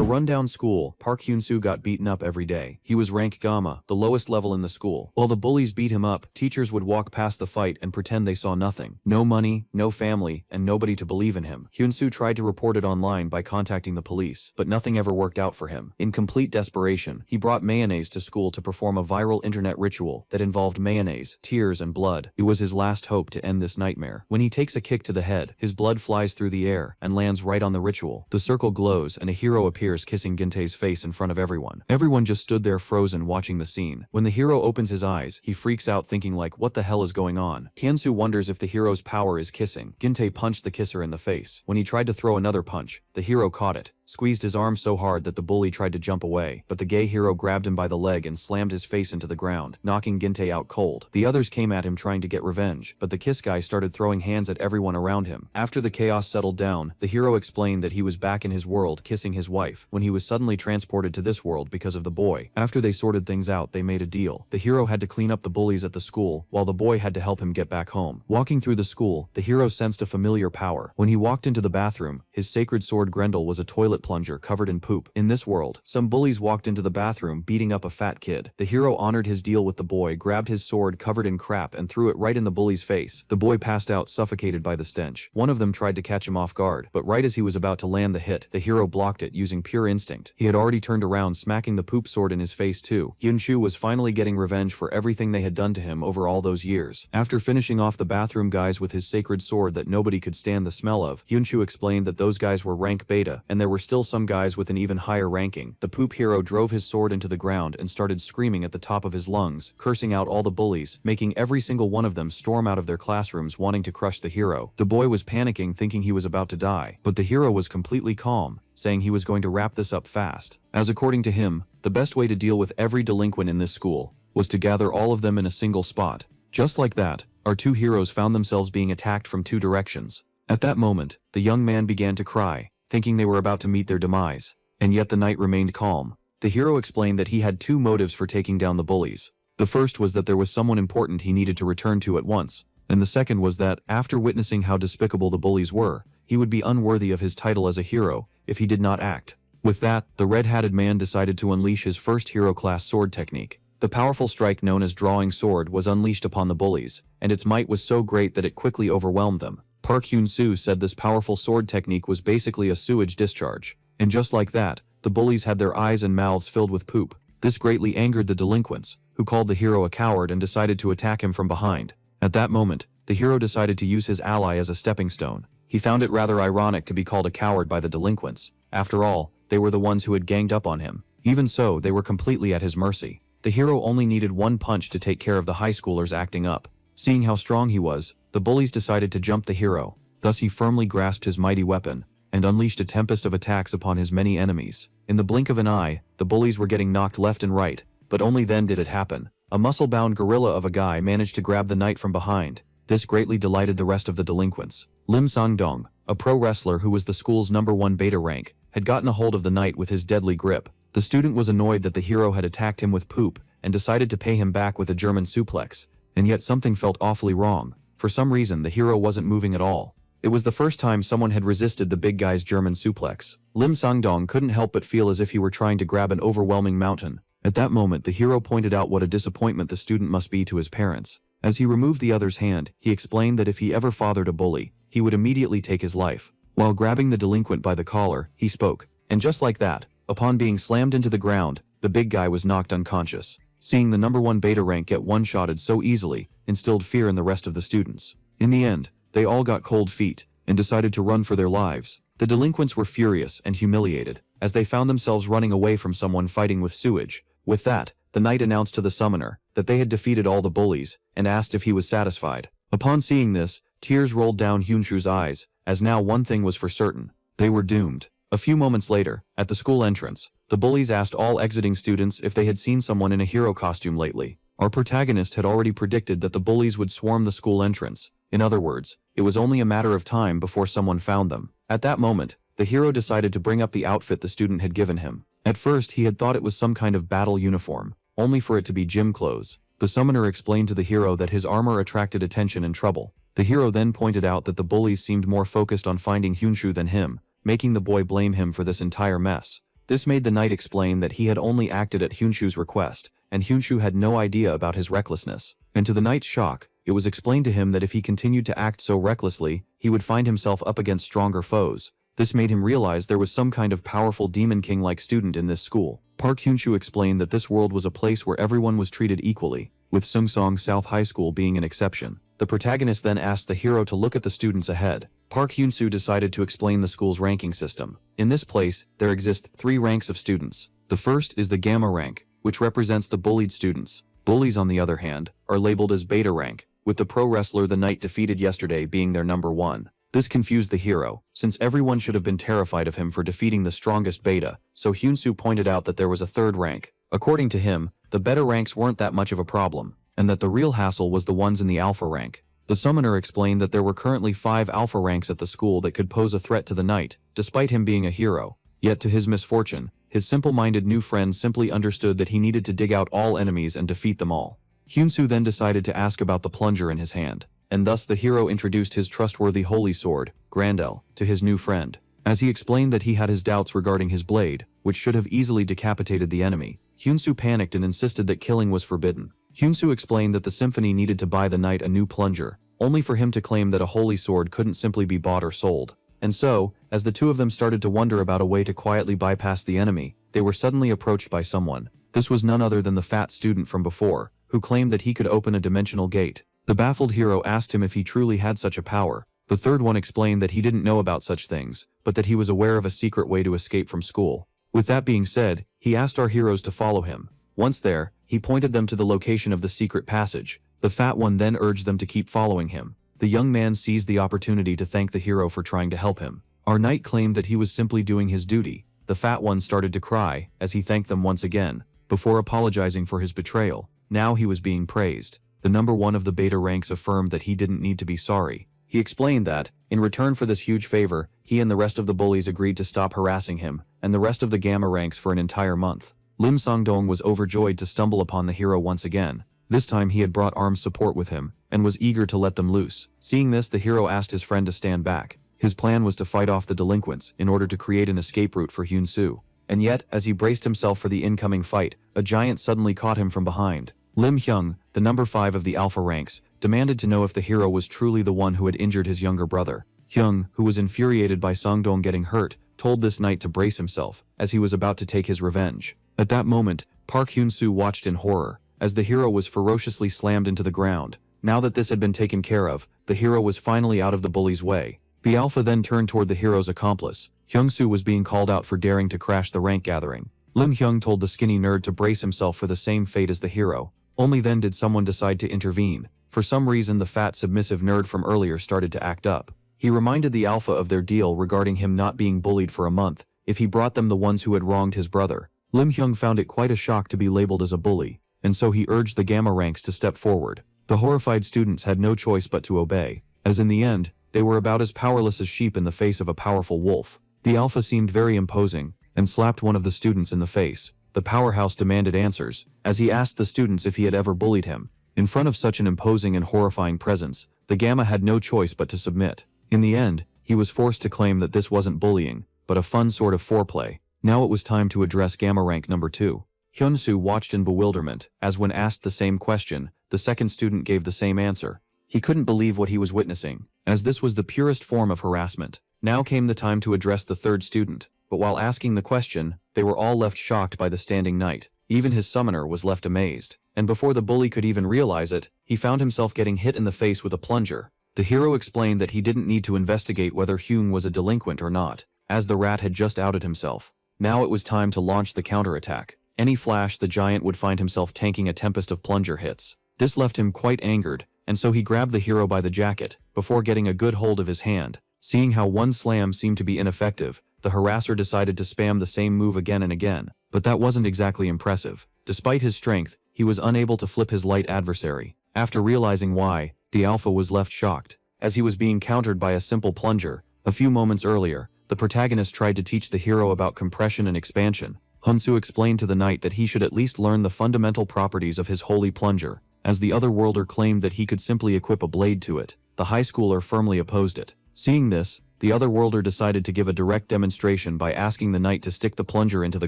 rundown school, Park Hyun-soo got beaten up every day. He was rank Gamma, the lowest level in the school. While the bullies beat him up, teachers would walk past the fight and pretend they saw nothing. No money, no family, and nobody to believe in him. Hyun-soo tried to report it online by contacting the police, but nothing ever worked out for him. In complete desperation, he brought mayonnaise to school to perform a viral internet ritual that involved mayonnaise, tears, and blood. It was his last hope to end this nightmare. When he takes a kick to the head, his blood flies through the air and lands right on the ritual. The circle glows and a hero appears kissing Gintei's face in front of everyone. Everyone just stood there frozen watching the scene. When the hero opens his eyes, he freaks out thinking like, what the hell is going on? Hyun-soo wonders if the hero's power is kissing. Gintei punched the kisser in the face. When he tried to throw another punch, the hero caught it, squeezed his arm so hard that the bully tried to jump away, but the gay hero grabbed him by the leg and slammed his face into the ground, knocking Gintei out cold. The others came at him trying to get revenge, but the kiss guy started throwing hands at everyone around him. After the chaos settled down, the hero explained that he was back in his world kissing his wife, when he was suddenly transported to this world because of the boy. After they sorted things out, they made a deal. The hero had to clean up the bullies at the school, while the boy had to help him get back home. Walking through the school, the hero sensed a familiar power. When he walked into the bathroom, his sacred sword Grendel was a toilet plunger covered in poop. In this world, some bullies walked into the bathroom beating up a fat kid. The hero honored his deal with the boy, grabbed his sword covered in crap and threw it right in the bully's face. The boy passed out suffocated by the stench. One of them tried to catch him off guard, but right as he was about to land the hit, the hero blocked it using pure instinct. He had already turned around, smacking the poop sword in his face too. Hyun-soo was finally getting revenge for everything they had done to him over all those years. After finishing off the bathroom guys with his sacred sword that nobody could stand the smell of, Hyun-soo explained that those guys were rank beta, and there were still some guys with an even higher ranking. The poop hero drove his sword into the ground and started screaming at the top of his lungs, cursing out all the bullies, making every single one of them storm out of their classrooms wanting to crush the hero. The boy was panicking, thinking he was about to die, but the hero was completely calm, saying he was going to wrap this up fast, as according to him, the best way to deal with every delinquent in this school was to gather all of them in a single spot. Just like that, our two heroes found themselves being attacked from two directions. At that moment, the young man began to cry, thinking they were about to meet their demise, and yet the night remained calm. The hero explained that he had two motives for taking down the bullies. The first was that there was someone important he needed to return to at once, and the second was that, after witnessing how despicable the bullies were, he would be unworthy of his title as a hero if he did not act. With that, the red-hatted man decided to unleash his first hero-class sword technique. The powerful strike known as Drawing Sword was unleashed upon the bullies, and its might was so great that it quickly overwhelmed them. Park Hyun-soo said this powerful sword technique was basically a sewage discharge. And just like that, the bullies had their eyes and mouths filled with poop. This greatly angered the delinquents, who called the hero a coward and decided to attack him from behind. At that moment, the hero decided to use his ally as a stepping stone. He found it rather ironic to be called a coward by the delinquents. After all, they were the ones who had ganged up on him. Even so, they were completely at his mercy. The hero only needed one punch to take care of the high schoolers acting up. Seeing how strong he was, the bullies decided to jump the hero. Thus he firmly grasped his mighty weapon and unleashed a tempest of attacks upon his many enemies. In the blink of an eye, the bullies were getting knocked left and right, but only then did it happen. A muscle-bound gorilla of a guy managed to grab the knight from behind. This greatly delighted the rest of the delinquents. Lim Sang-dong, a pro wrestler who was the school's #1 beta rank, had gotten a hold of the knight with his deadly grip. The student was annoyed that the hero had attacked him with poop and decided to pay him back with a German suplex, and yet something felt awfully wrong. For some reason, the hero wasn't moving at all. It was the first time someone had resisted the big guy's German suplex. Lim Sang-dong couldn't help but feel as if he were trying to grab an overwhelming mountain. At that moment, the hero pointed out what a disappointment the student must be to his parents. As he removed the other's hand, he explained that if he ever fathered a bully, he would immediately take his life. While grabbing the delinquent by the collar, he spoke. And just like that, upon being slammed into the ground, the big guy was knocked unconscious. Seeing the #1 beta rank get one-shotted so easily instilled fear in the rest of the students. In the end, they all got cold feet and decided to run for their lives. The delinquents were furious and humiliated, as they found themselves running away from someone fighting with sewage. With that, the knight announced to the summoner that they had defeated all the bullies and asked if he was satisfied. Upon seeing this, tears rolled down Hyun-soo's eyes, as now one thing was for certain: they were doomed. A few moments later, at the school entrance, the bullies asked all exiting students if they had seen someone in a hero costume lately. Our protagonist had already predicted that the bullies would swarm the school entrance. In other words, it was only a matter of time before someone found them. At that moment, the hero decided to bring up the outfit the student had given him. At first, he had thought it was some kind of battle uniform, only for it to be gym clothes. The summoner explained to the hero that his armor attracted attention and trouble. The hero then pointed out that the bullies seemed more focused on finding Hyun-soo than him, making the boy blame him for this entire mess. This made the knight explain that he had only acted at Hyunshu's request, and Hyunshu had no idea about his recklessness. And to the knight's shock, it was explained to him that if he continued to act so recklessly, he would find himself up against stronger foes. This made him realize there was some kind of powerful demon king-like student in this school. Park Hyunshu explained that this world was a place where everyone was treated equally, with Sungsong South High School being an exception. The protagonist then asked the hero to look at the students ahead. Park Hyunsoo decided to explain the school's ranking system. In this place, there exist 3 ranks of students. The first is the Gamma rank, which represents the bullied students. Bullies, on the other hand, are labeled as Beta rank, with the pro wrestler the knight defeated yesterday being their number 1. This confused the hero, since everyone should have been terrified of him for defeating the strongest Beta, so Hyunsoo pointed out that there was a 3rd rank. According to him, the Beta ranks weren't that much of a problem, and that the real hassle was the ones in the Alpha rank. The summoner explained that there were currently 5 Alpha ranks at the school that could pose a threat to the knight, despite him being a hero. Yet to his misfortune, his simple-minded new friend simply understood that he needed to dig out all enemies and defeat them all. Hyunsoo then decided to ask about the plunger in his hand, and thus the hero introduced his trustworthy holy sword, Grandel, to his new friend. As he explained that he had his doubts regarding his blade, which should have easily decapitated the enemy, Hyunsoo panicked and insisted that killing was forbidden. Hyunsoo explained that the symphony needed to buy the knight a new plunger, only for him to claim that a holy sword couldn't simply be bought or sold. And so, as the two of them started to wonder about a way to quietly bypass the enemy, they were suddenly approached by someone. This was none other than the fat student from before, who claimed that he could open a dimensional gate. The baffled hero asked him if he truly had such a power. The third one explained that he didn't know about such things, but that he was aware of a secret way to escape from school. With that being said, he asked our heroes to follow him. Once there, he pointed them to the location of the secret passage. The fat one then urged them to keep following him. The young man seized the opportunity to thank the hero for trying to help him. Our knight claimed that he was simply doing his duty. The fat one started to cry, as he thanked them once again, before apologizing for his betrayal. Now he was being praised. The number 1 of the beta ranks affirmed that he didn't need to be sorry. He explained that, in return for this huge favor, he and the rest of the bullies agreed to stop harassing him, and the rest of the gamma ranks for an entire month. Lim Songdong was overjoyed to stumble upon the hero once again. This time he had brought armed support with him, and was eager to let them loose. Seeing this, the hero asked his friend to stand back. His plan was to fight off the delinquents in order to create an escape route for Hyunsoo. And yet, as he braced himself for the incoming fight, a giant suddenly caught him from behind. Lim Hyung, the number 5 of the alpha ranks, demanded to know if the hero was truly the one who had injured his younger brother. Hyung, who was infuriated by Songdong getting hurt, told this knight to brace himself, as he was about to take his revenge. At that moment, Park Hyunsoo watched in horror, as the hero was ferociously slammed into the ground. Now that this had been taken care of, the hero was finally out of the bully's way. The alpha then turned toward the hero's accomplice. Hyungsoo was being called out for daring to crash the rank gathering. Lim Hyung told the skinny nerd to brace himself for the same fate as the hero. Only then did someone decide to intervene. For some reason, the fat submissive nerd from earlier started to act up. He reminded the alpha of their deal regarding him not being bullied for a month if he brought them the ones who had wronged his brother. Lim Hyung found it quite a shock to be labeled as a bully, and so he urged the gamma ranks to step forward. The horrified students had no choice but to obey, as in the end, they were about as powerless as sheep in the face of a powerful wolf. The alpha seemed very imposing, and slapped one of the students in the face. The powerhouse demanded answers, as he asked the students if he had ever bullied him. In front of such an imposing and horrifying presence, the gamma had no choice but to submit. In the end, he was forced to claim that this wasn't bullying, but a fun sort of foreplay. Now it was time to address gamma rank number 2. Hyunsoo watched in bewilderment, as when asked the same question, the second student gave the same answer. He couldn't believe what he was witnessing, as this was the purest form of harassment. Now came the time to address the third student, but while asking the question, they were all left shocked by the standing knight. Even his summoner was left amazed, and before the bully could even realize it, he found himself getting hit in the face with a plunger. The hero explained that he didn't need to investigate whether Hyung was a delinquent or not, as the rat had just outed himself. Now it was time to launch the counterattack. Any flash, the giant would find himself tanking a tempest of plunger hits. This left him quite angered, and so he grabbed the hero by the jacket, before getting a good hold of his hand. Seeing how one slam seemed to be ineffective, the harasser decided to spam the same move again and again, but that wasn't exactly impressive. Despite his strength, he was unable to flip his light adversary. After realizing why, the alpha was left shocked, as he was being countered by a simple plunger. A few moments earlier, the protagonist tried to teach the hero about compression and expansion. Hyunsoo explained to the knight that he should at least learn the fundamental properties of his holy plunger, as the other worlder claimed that he could simply equip a blade to it. The high schooler firmly opposed it. Seeing this, the otherworlder decided to give a direct demonstration by asking the knight to stick the plunger into the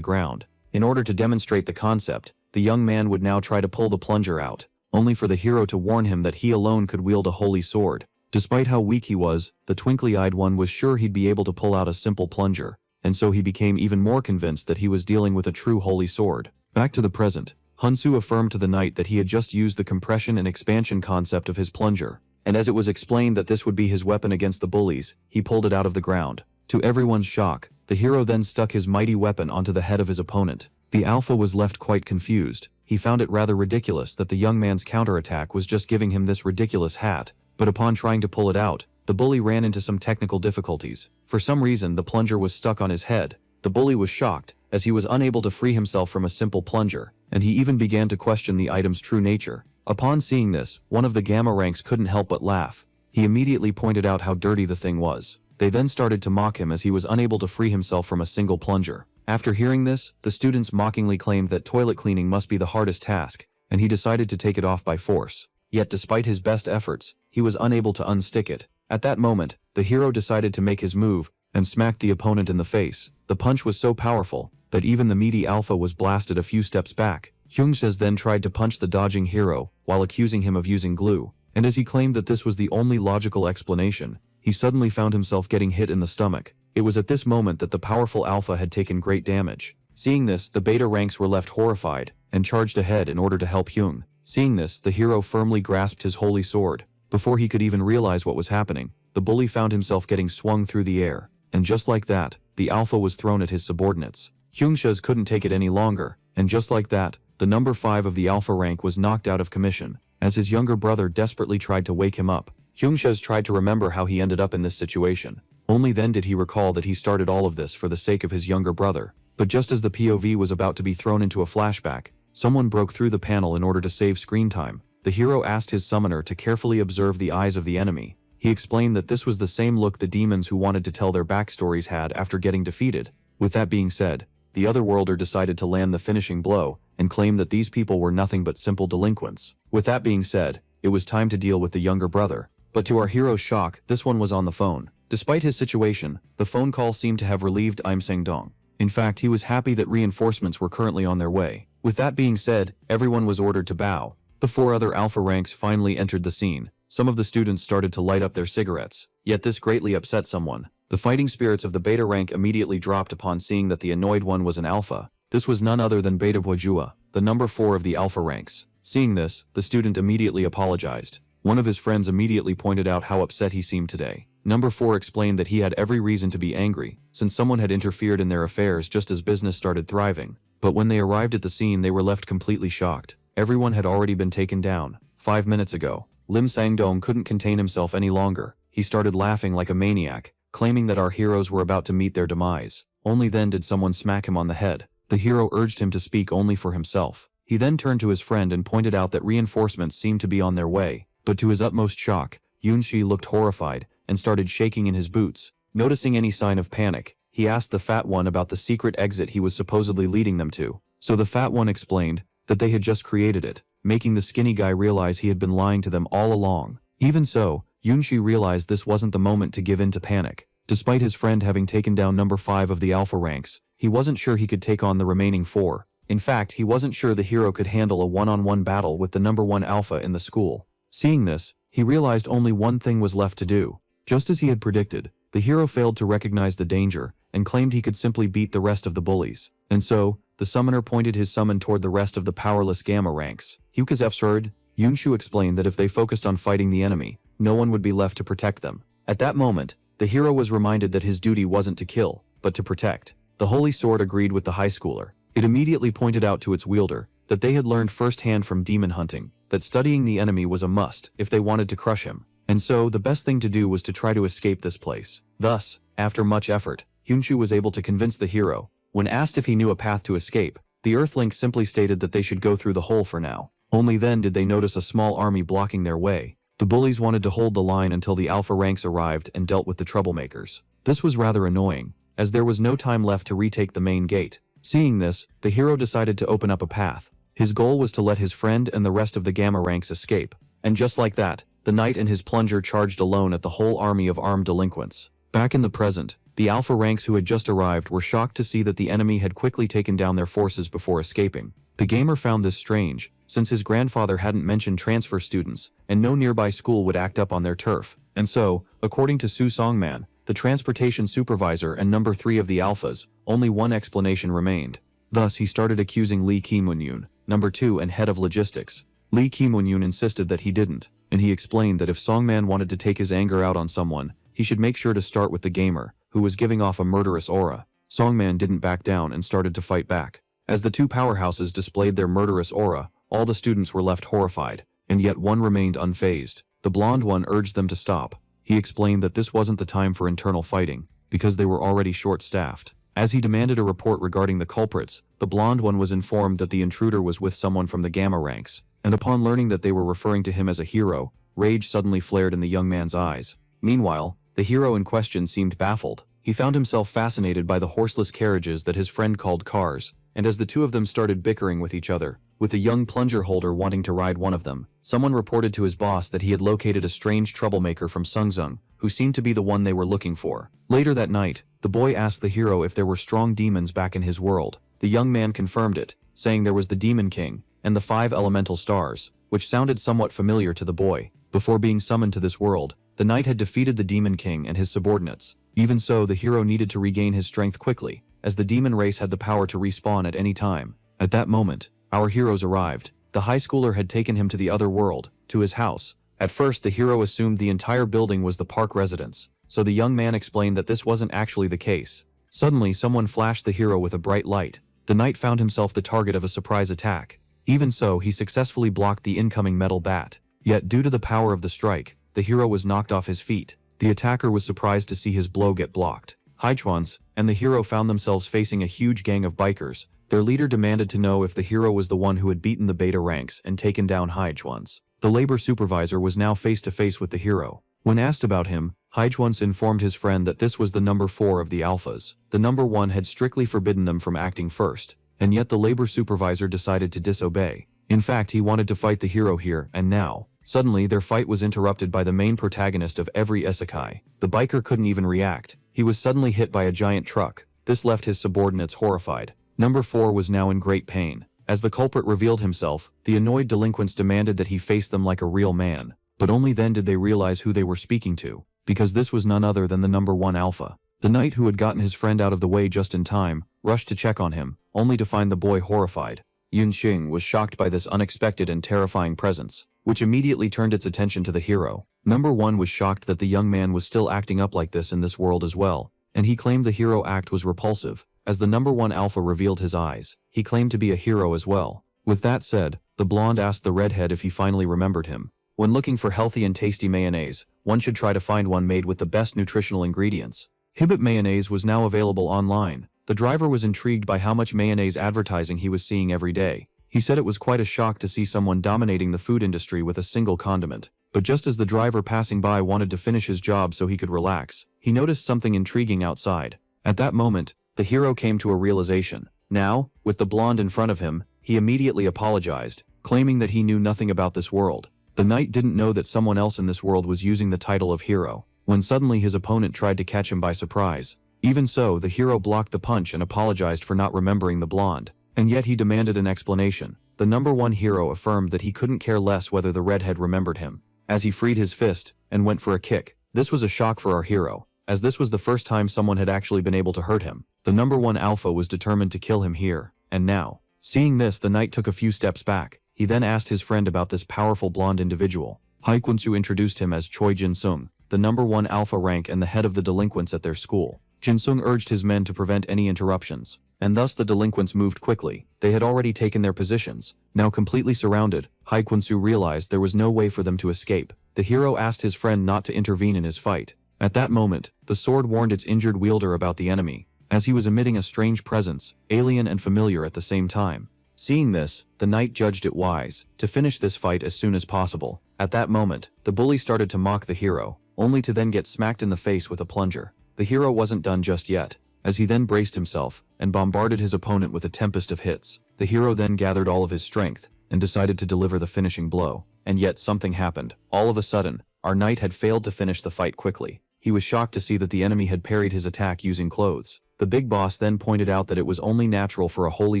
ground. In order to demonstrate the concept, the young man would now try to pull the plunger out, only for the hero to warn him that he alone could wield a holy sword. Despite how weak he was, the twinkly-eyed one was sure he'd be able to pull out a simple plunger, and so he became even more convinced that he was dealing with a true holy sword. Back to the present, Hunsu affirmed to the knight that he had just used the compression and expansion concept of his plunger, and as it was explained that this would be his weapon against the bullies, he pulled it out of the ground. To everyone's shock, the hero then stuck his mighty weapon onto the head of his opponent. The alpha was left quite confused. He found it rather ridiculous that the young man's counterattack was just giving him this ridiculous hat, but upon trying to pull it out, the bully ran into some technical difficulties. For some reason, the plunger was stuck on his head. The bully was shocked, as he was unable to free himself from a simple plunger, and he even began to question the item's true nature. Upon seeing this, one of the gamma ranks couldn't help but laugh. He immediately pointed out how dirty the thing was. They then started to mock him as he was unable to free himself from a single plunger. After hearing this, the students mockingly claimed that toilet cleaning must be the hardest task, and he decided to take it off by force. Yet despite his best efforts, he was unable to unstick it. At that moment, the hero decided to make his move, and smacked the opponent in the face. The punch was so powerful, that even the meaty alpha was blasted a few steps back. Hyungsha's then tried to punch the dodging hero, while accusing him of using glue, and as he claimed that this was the only logical explanation, he suddenly found himself getting hit in the stomach. It was at this moment that the powerful alpha had taken great damage. Seeing this, the beta ranks were left horrified, and charged ahead in order to help Hyung. Seeing this, the hero firmly grasped his holy sword. Before he could even realize what was happening, the bully found himself getting swung through the air, and just like that, the alpha was thrown at his subordinates. Hyungsha's couldn't take it any longer, and just like that, the number 5 of the alpha rank was knocked out of commission. As his younger brother desperately tried to wake him up, Hyungsha's tried to remember how he ended up in this situation. Only then did he recall that he started all of this for the sake of his younger brother. But just as the POV was about to be thrown into a flashback, someone broke through the panel in order to save screen time. The hero asked his summoner to carefully observe the eyes of the enemy. He explained that this was the same look the demons who wanted to tell their backstories had after getting defeated. With that being said, the otherworlder decided to land the finishing blow, and claim that these people were nothing but simple delinquents. With that being said, it was time to deal with the younger brother. But to our hero's shock, this one was on the phone. Despite his situation, the phone call seemed to have relieved Im Sang-dong. In fact, he was happy that reinforcements were currently on their way. With that being said, everyone was ordered to bow. The 4 other alpha ranks finally entered the scene. Some of the students started to light up their cigarettes, yet this greatly upset someone. The fighting spirits of the beta rank immediately dropped upon seeing that the annoyed one was an alpha. This was none other than Beta Boijua, the number 4 of the alpha ranks. Seeing this, the student immediately apologized. One of his friends immediately pointed out how upset he seemed today. Number 4 explained that he had every reason to be angry, since someone had interfered in their affairs just as business started thriving. But when they arrived at the scene, they were left completely shocked. Everyone had already been taken down 5 minutes ago. Lim Sang-dong couldn't contain himself any longer. He started laughing like a maniac, claiming that our heroes were about to meet their demise. Only then did someone smack him on the head. The hero urged him to speak only for himself. He then turned to his friend and pointed out that reinforcements seemed to be on their way, but to his utmost shock, Yoon-shi looked horrified and started shaking in his boots. Noticing any sign of panic, he asked the fat one about the secret exit he was supposedly leading them to. So the fat one explained that they had just created it, making the skinny guy realize he had been lying to them all along. Even so, Yoon-shi realized this wasn't the moment to give in to panic. Despite his friend having taken down number 5 of the alpha ranks, he wasn't sure he could take on the remaining 4. In fact, he wasn't sure the hero could handle a one-on-one battle with the number 1 alpha in the school. Seeing this, he realized only one thing was left to do. Just as he had predicted, the hero failed to recognize the danger, and claimed he could simply beat the rest of the bullies. And so, the summoner pointed his summon toward the rest of the powerless gamma ranks. Huka's absurd. Yunshu explained that if they focused on fighting the enemy, no one would be left to protect them. At that moment, the hero was reminded that his duty wasn't to kill, but to protect. The holy sword agreed with the high schooler. It immediately pointed out to its wielder that they had learned firsthand from demon hunting that studying the enemy was a must if they wanted to crush him. And so, the best thing to do was to try to escape this place. Thus, after much effort, Hyunshu was able to convince the hero. When asked if he knew a path to escape, the Earthlink simply stated that they should go through the hole for now. Only then did they notice a small army blocking their way. The bullies wanted to hold the line until the alpha ranks arrived and dealt with the troublemakers. This was rather annoying, as there was no time left to retake the main gate. Seeing this, the hero decided to open up a path. His goal was to let his friend and the rest of the gamma ranks escape. And just like that, the knight and his plunger charged alone at the whole army of armed delinquents. Back in the present, the Alpha ranks who had just arrived were shocked to see that the enemy had quickly taken down their forces before escaping. The gamer found this strange, since his grandfather hadn't mentioned transfer students, and no nearby school would act up on their turf. And so, according to Su Songman, the transportation supervisor and number 3 of the Alphas, only one explanation remained. Thus he started accusing Lee Ki-moon-yoon, number 2 and head of logistics. Lee Ki-moon-yoon insisted that he didn't, and he explained that if Songman wanted to take his anger out on someone, he should make sure to start with the gamer, who was giving off a murderous aura. Songman didn't back down and started to fight back. As the two powerhouses displayed their murderous aura, all the students were left horrified, and yet one remained unfazed. The blonde one urged them to stop. He explained that this wasn't the time for internal fighting, because they were already short-staffed. As he demanded a report regarding the culprits, the blonde one was informed that the intruder was with someone from the Gamma ranks, and upon learning that they were referring to him as a hero, rage suddenly flared in the young man's eyes. Meanwhile, the hero in question seemed baffled. He found himself fascinated by the horseless carriages that his friend called cars, and as the two of them started bickering with each other, with the young plunger holder wanting to ride one of them, someone reported to his boss that he had located a strange troublemaker from Sungzung, who seemed to be the one they were looking for. Later that night, the boy asked the hero if there were strong demons back in his world. The young man confirmed it, saying there was the Demon King, and the 5 elemental stars, which sounded somewhat familiar to the boy. Before being summoned to this world, the knight had defeated the Demon King and his subordinates. Even so, the hero needed to regain his strength quickly, as the demon race had the power to respawn at any time. At that moment, our heroes arrived. The high schooler had taken him to the other world, to his house. At first, the hero assumed the entire building was the park residence, so the young man explained that this wasn't actually the case. Suddenly, someone flashed the hero with a bright light. The knight found himself the target of a surprise attack. Even so, he successfully blocked the incoming metal bat. Yet, due to the power of the strike, the hero was knocked off his feet. The attacker was surprised to see his blow get blocked. Haichuans and the hero found themselves facing a huge gang of bikers. Their leader demanded to know if the hero was the one who had beaten the beta ranks and taken down Haichuans. The labor supervisor was now face to face with the hero. When asked about him, Haichuans informed his friend that this was the number 4 of the Alphas. The number 1 had strictly forbidden them from acting first, and yet the labor supervisor decided to disobey. In fact, he wanted to fight the hero here and now. Suddenly, their fight was interrupted by the main protagonist of every isekai. The biker couldn't even react. He was suddenly hit by a giant truck. This left his subordinates horrified. Number 4 was now in great pain. As the culprit revealed himself, the annoyed delinquents demanded that he face them like a real man. But only then did they realize who they were speaking to, because this was none other than the number 1 alpha. The knight, who had gotten his friend out of the way just in time, rushed to check on him, only to find the boy horrified. Yun Xing was shocked by this unexpected and terrifying presence, which immediately turned its attention to the hero. Number 1 was shocked that the young man was still acting up like this in this world as well, and he claimed the hero act was repulsive. As the number 1 alpha revealed his eyes, he claimed to be a hero as well. With that said, the blonde asked the redhead if he finally remembered him. When looking for healthy and tasty mayonnaise, one should try to find one made with the best nutritional ingredients. Hibbit mayonnaise was now available online. The driver was intrigued by how much mayonnaise advertising he was seeing every day. He said it was quite a shock to see someone dominating the food industry with a single condiment. But just as the driver passing by wanted to finish his job so he could relax, he noticed something intriguing outside. At that moment, the hero came to a realization. Now, with the blonde in front of him, he immediately apologized, claiming that he knew nothing about this world. The knight didn't know that someone else in this world was using the title of hero, when suddenly his opponent tried to catch him by surprise. Even so, the hero blocked the punch and apologized for not remembering the blonde. And yet he demanded an explanation. The number 1 hero affirmed that he couldn't care less whether the redhead remembered him, as he freed his fist and went for a kick. This was a shock for our hero, as this was the first time someone had actually been able to hurt him. The number 1 alpha was determined to kill him here and now. Seeing this, the knight took a few steps back. He then asked his friend about this powerful blonde individual. Haikwonsu introduced him as Choi Jin-sung, the number 1 alpha rank and the head of the delinquents at their school. Jin-sung urged his men to prevent any interruptions, and thus the delinquents moved quickly. They had already taken their positions. Now completely surrounded, Haikwonsu realized there was no way for them to escape. The hero asked his friend not to intervene in his fight. At that moment, the sword warned its injured wielder about the enemy, as he was emitting a strange presence, alien and familiar at the same time. Seeing this, the knight judged it wise to finish this fight as soon as possible. At that moment, the bully started to mock the hero, only to then get smacked in the face with a plunger. The hero wasn't done just yet, as he then braced himself and bombarded his opponent with a tempest of hits. The hero then gathered all of his strength and decided to deliver the finishing blow. And yet something happened. All of a sudden, our knight had failed to finish the fight quickly. he was shocked to see that the enemy had parried his attack using clothes. The big boss then pointed out that it was only natural for a holy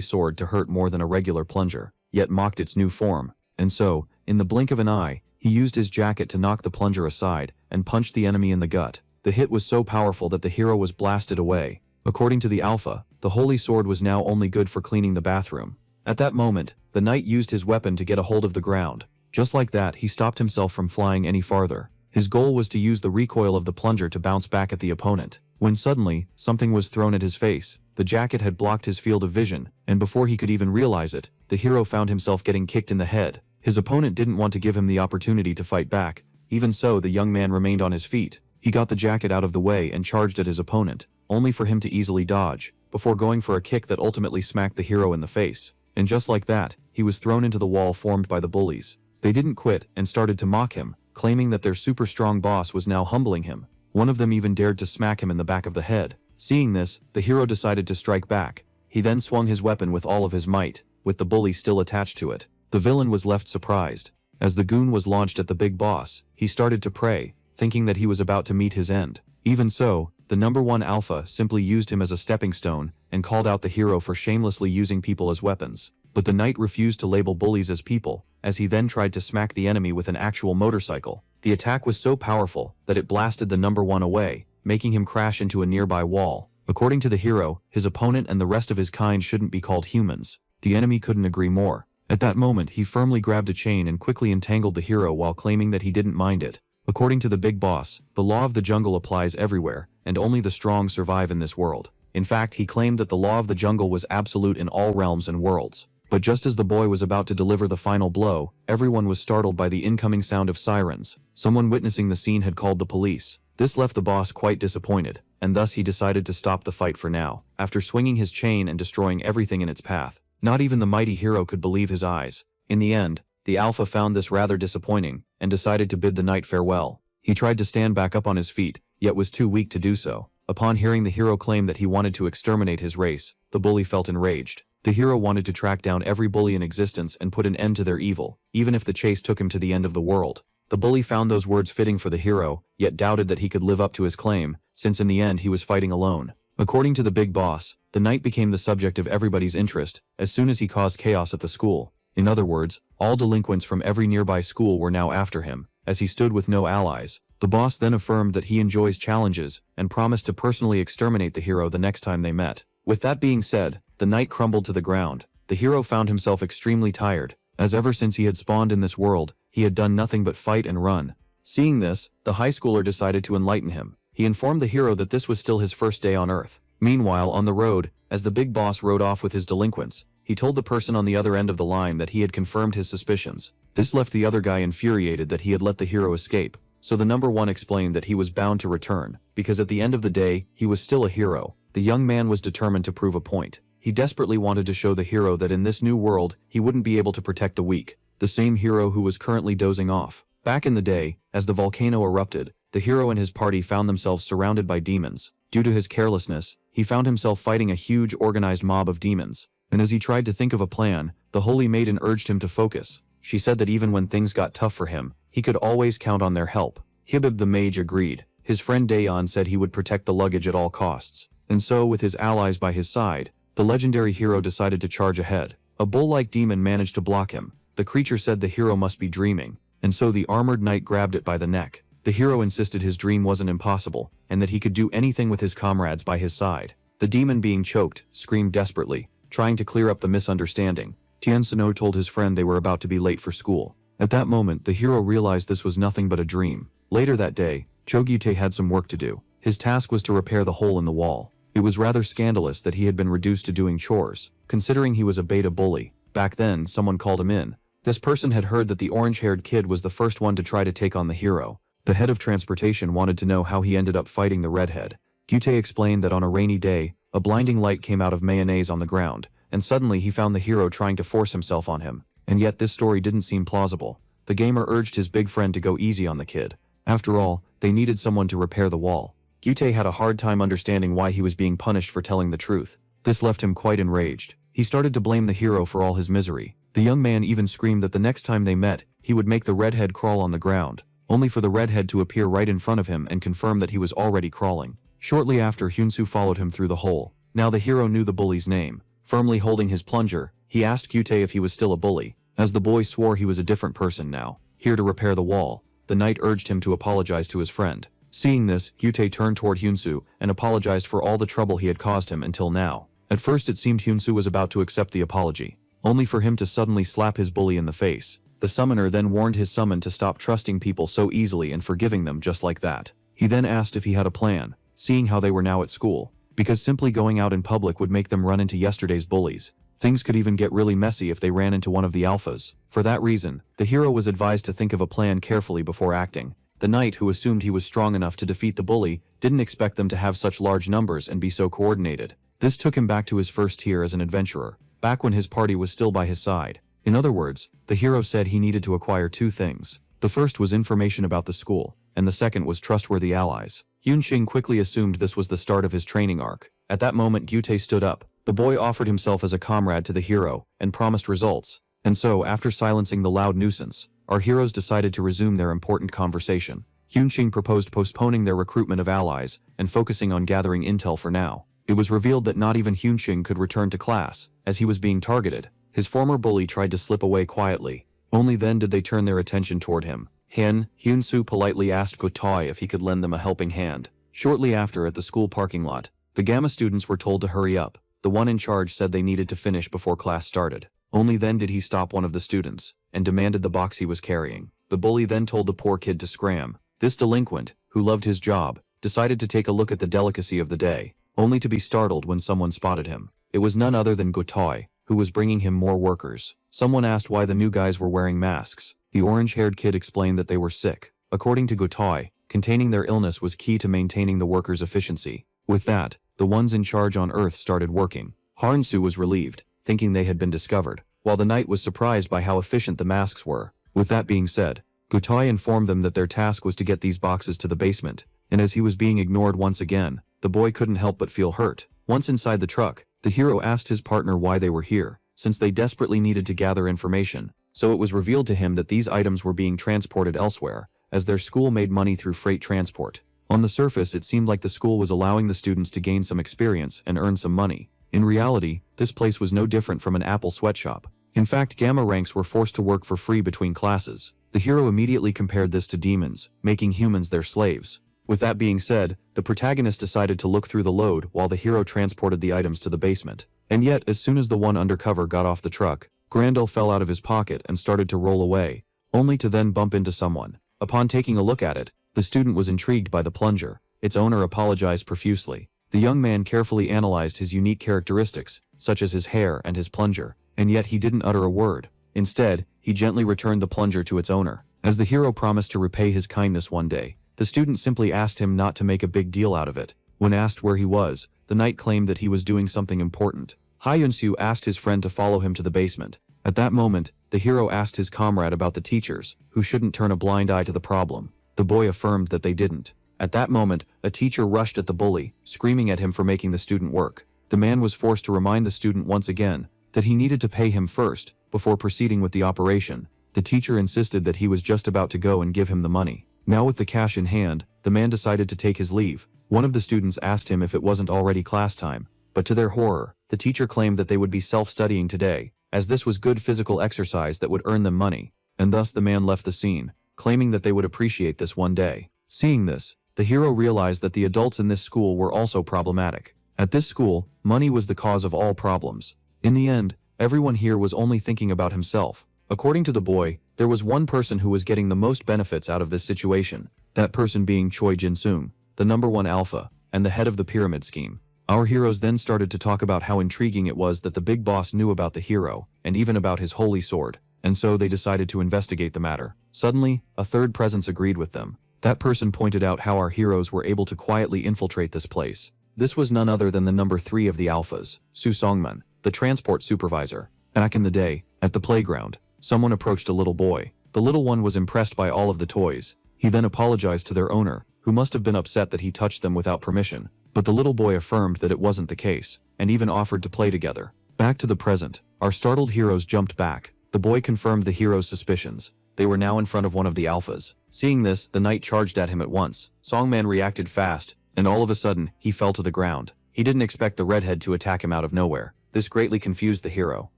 sword to hurt more than a regular plunger, yet mocked its new form. And so, in the blink of an eye, he used his jacket to knock the plunger aside and punched the enemy in the gut. The hit was so powerful that the hero was blasted away. According to the alpha, the holy sword was now only good for cleaning the bathroom. At that moment, the knight used his weapon to get a hold of the ground. Just like that, he stopped himself from flying any farther. His goal was to use the recoil of the plunger to bounce back at the opponent. When suddenly, something was thrown at his face. The jacket had blocked his field of vision, and before he could even realize it, the hero found himself getting kicked in the head. His opponent didn't want to give him the opportunity to fight back. Even so, the young man remained on his feet. He got the jacket out of the way and charged at his opponent, only for him to easily dodge, before going for a kick that ultimately smacked the hero in the face. And just like that, he was thrown into the wall formed by the bullies. They didn't quit and started to mock him, claiming that their super strong boss was now humbling him. One of them even dared to smack him in the back of the head. Seeing this, the hero decided to strike back. He then swung his weapon with all of his might, with the bully still attached to it. The villain was left surprised. As the goon was launched at the big boss, he started to pray, thinking that he was about to meet his end. Even so, the number one alpha simply used him as a stepping stone and called out the hero for shamelessly using people as weapons. But the knight refused to label bullies as people, as he then tried to smack the enemy with an actual motorcycle. The attack was so powerful that it blasted the number one away, making him crash into a nearby wall. According to the hero, his opponent and the rest of his kind shouldn't be called humans. The enemy couldn't agree more. At that moment, he firmly grabbed a chain and quickly entangled the hero while claiming that he didn't mind it. According to the big boss, the law of the jungle applies everywhere, and only the strong survive in this world. In fact, he claimed that the law of the jungle was absolute in all realms and worlds. But just as the boy was about to deliver the final blow, everyone was startled by the incoming sound of sirens. Someone witnessing the scene had called the police. This left the boss quite disappointed, and thus he decided to stop the fight for now, after swinging his chain and destroying everything in its path. Not even the mighty hero could believe his eyes. In the end, the alpha found this rather disappointing, and decided to bid the knight farewell. He tried to stand back up on his feet, yet was too weak to do so. Upon hearing the hero claim that he wanted to exterminate his race, the bully felt enraged. The hero wanted to track down every bully in existence and put an end to their evil, even if the chase took him to the end of the world. The bully found those words fitting for the hero, yet doubted that he could live up to his claim, since in the end he was fighting alone. According to the big boss, the knight became the subject of everybody's interest as soon as he caused chaos at the school. In other words, all delinquents from every nearby school were now after him, as he stood with no allies. The boss then affirmed that he enjoys challenges and promised to personally exterminate the hero the next time they met. With that being said, the knight crumbled to the ground. The hero found himself extremely tired, as ever since he had spawned in this world, he had done nothing but fight and run. Seeing this, the high schooler decided to enlighten him. He informed the hero that this was still his first day on Earth. Meanwhile, on the road, as the big boss rode off with his delinquents, he told the person on the other end of the line that he had confirmed his suspicions. This left the other guy infuriated that he had let the hero escape. So the number one explained that he was bound to return, because at the end of the day, he was still a hero. The young man was determined to prove a point. He desperately wanted to show the hero that in this new world, he wouldn't be able to protect the weak. The same hero who was currently dozing off. Back in the day, as the volcano erupted, the hero and his party found themselves surrounded by demons. Due to his carelessness, he found himself fighting a huge organized mob of demons. And as he tried to think of a plan, the holy maiden urged him to focus. She said that even when things got tough for him, he could always count on their help. Hibib the mage agreed. His friend Dayon said he would protect the luggage at all costs. And so, with his allies by his side, the legendary hero decided to charge ahead. A bull-like demon managed to block him. The creature said the hero must be dreaming, and so the armored knight grabbed it by the neck. The hero insisted his dream wasn't impossible, and that he could do anything with his comrades by his side. The demon, being choked, screamed desperately, trying to clear up the misunderstanding. Tian Sino told his friend they were about to be late for school. At that moment, the hero realized this was nothing but a dream. Later that day, Chogyute had some work to do. His task was to repair the hole in the wall. It was rather scandalous that he had been reduced to doing chores, considering he was a beta bully. Back then, someone called him in. This person had heard that the orange-haired kid was the first one to try to take on the hero. The head of transportation wanted to know how he ended up fighting the redhead. Gyute explained that on a rainy day, a blinding light came out of mayonnaise on the ground, and suddenly he found the hero trying to force himself on him. And yet this story didn't seem plausible. The gamer urged his big friend to go easy on the kid. After all, they needed someone to repair the wall. Gyute had a hard time understanding why he was being punished for telling the truth. This left him quite enraged. He started to blame the hero for all his misery. The young man even screamed that the next time they met, he would make the redhead crawl on the ground. only for the redhead to appear right in front of him and confirm that he was already crawling. Shortly after, Hyunsoo followed him through the hole. Now the hero knew the bully's name. Firmly holding his plunger, he asked Gyute if he was still a bully, as the boy swore he was a different person now. Here to repair the wall, the knight urged him to apologize to his friend. Seeing this, Gyute turned toward Hyunsoo and apologized for all the trouble he had caused him until now. At first it seemed Hyunsoo was about to accept the apology, only for him to suddenly slap his bully in the face. The summoner then warned his summon to stop trusting people so easily and forgiving them just like that. He then asked if he had a plan, seeing how they were now at school, because simply going out in public would make them run into yesterday's bullies. Things could even get really messy if they ran into one of the alphas. For that reason, the hero was advised to think of a plan carefully before acting. The knight, who assumed he was strong enough to defeat the bully, didn't expect them to have such large numbers and be so coordinated. This took him back to his first tier as an adventurer, back when his party was still by his side. In other words, the hero said he needed to acquire two things. The first was information about the school, and the second was trustworthy allies. Yunxing quickly assumed this was the start of his training arc. At that moment, Gyute stood up. The boy offered himself as a comrade to the hero and promised results. And so, after silencing the loud nuisance, our heroes decided to resume their important conversation. Yunxing proposed postponing their recruitment of allies and focusing on gathering intel for now. It was revealed that not even Hyunxing could return to class, as he was being targeted. His former bully tried to slip away quietly. Only then did they turn their attention toward him. Hyunsoo politely asked Gotoi if he could lend them a helping hand. Shortly after, at the school parking lot, the Gamma students were told to hurry up. The one in charge said they needed to finish before class started. Only then did he stop one of the students and demanded the box he was carrying. The bully then told the poor kid to scram. This delinquent, who loved his job, decided to take a look at the delicacy of the day, only to be startled when someone spotted him. It was none other than Gotoi, who was bringing him more workers. Someone asked why the new guys were wearing masks. The orange-haired kid explained that they were sick. According to Gotoi, containing their illness was key to maintaining the workers' efficiency. With that, the ones in charge on Earth started working. Hyunsoo was relieved, thinking they had been discovered, while the knight was surprised by how efficient the masks were. With that being said, Gotoi informed them that their task was to get these boxes to the basement, and as he was being ignored once again, the boy couldn't help but feel hurt. Once inside the truck, the hero asked his partner why they were here, since they desperately needed to gather information. So it was revealed to him that these items were being transported elsewhere, as their school made money through freight transport. On the surface, it seemed like the school was allowing the students to gain some experience and earn some money. In reality, this place was no different from an Apple sweatshop. In fact, Gamma ranks were forced to work for free between classes. The hero immediately compared this to demons, making humans their slaves. With that being said, the protagonist decided to look through the load while the hero transported the items to the basement. And yet, as soon as the one undercover got off the truck, Grandel fell out of his pocket and started to roll away, only to then bump into someone. Upon taking a look at it, the student was intrigued by the plunger. Its owner apologized profusely. The young man carefully analyzed his unique characteristics, such as his hair and his plunger, and yet he didn't utter a word. Instead, he gently returned the plunger to its owner. As the hero promised to repay his kindness one day, the student simply asked him not to make a big deal out of it. When asked where he was, the knight claimed that he was doing something important. Hyunsoo asked his friend to follow him to the basement. At that moment, the hero asked his comrade about the teachers, who shouldn't turn a blind eye to the problem. The boy affirmed that they didn't. At that moment, a teacher rushed at the bully, screaming at him for making the student work. The man was forced to remind the student once again that he needed to pay him first, before proceeding with the operation. The teacher insisted that he was just about to go and give him the money. Now with the cash in hand, the man decided to take his leave. One of the students asked him if it wasn't already class time, but to their horror, the teacher claimed that they would be self-studying today, as this was good physical exercise that would earn them money, and thus the man left the scene, claiming that they would appreciate this one day. Seeing this, the hero realized that the adults in this school were also problematic. At this school, money was the cause of all problems. In the end, everyone here was only thinking about himself. According to the boy, there was one person who was getting the most benefits out of this situation, that person being Choi Jin-sung, the #1 alpha, and the head of the pyramid scheme. Our heroes then started to talk about how intriguing it was that the big boss knew about the hero, and even about his holy sword, and so they decided to investigate the matter. Suddenly, a third presence agreed with them. That person pointed out how our heroes were able to quietly infiltrate this place. This was none other than the #3 of the alphas, Su Songman, the transport supervisor. Back in the day, at the playground, someone approached a little boy. The little one was impressed by all of the toys. He then apologized to their owner, who must have been upset that he touched them without permission. But the little boy affirmed that it wasn't the case, and even offered to play together. Back to the present, our startled heroes jumped back. The boy confirmed the hero's suspicions. They were now in front of one of the alphas. Seeing this, the knight charged at him at once. Songman reacted fast, and all of a sudden, he fell to the ground. He didn't expect the redhead to attack him out of nowhere. This greatly confused the hero.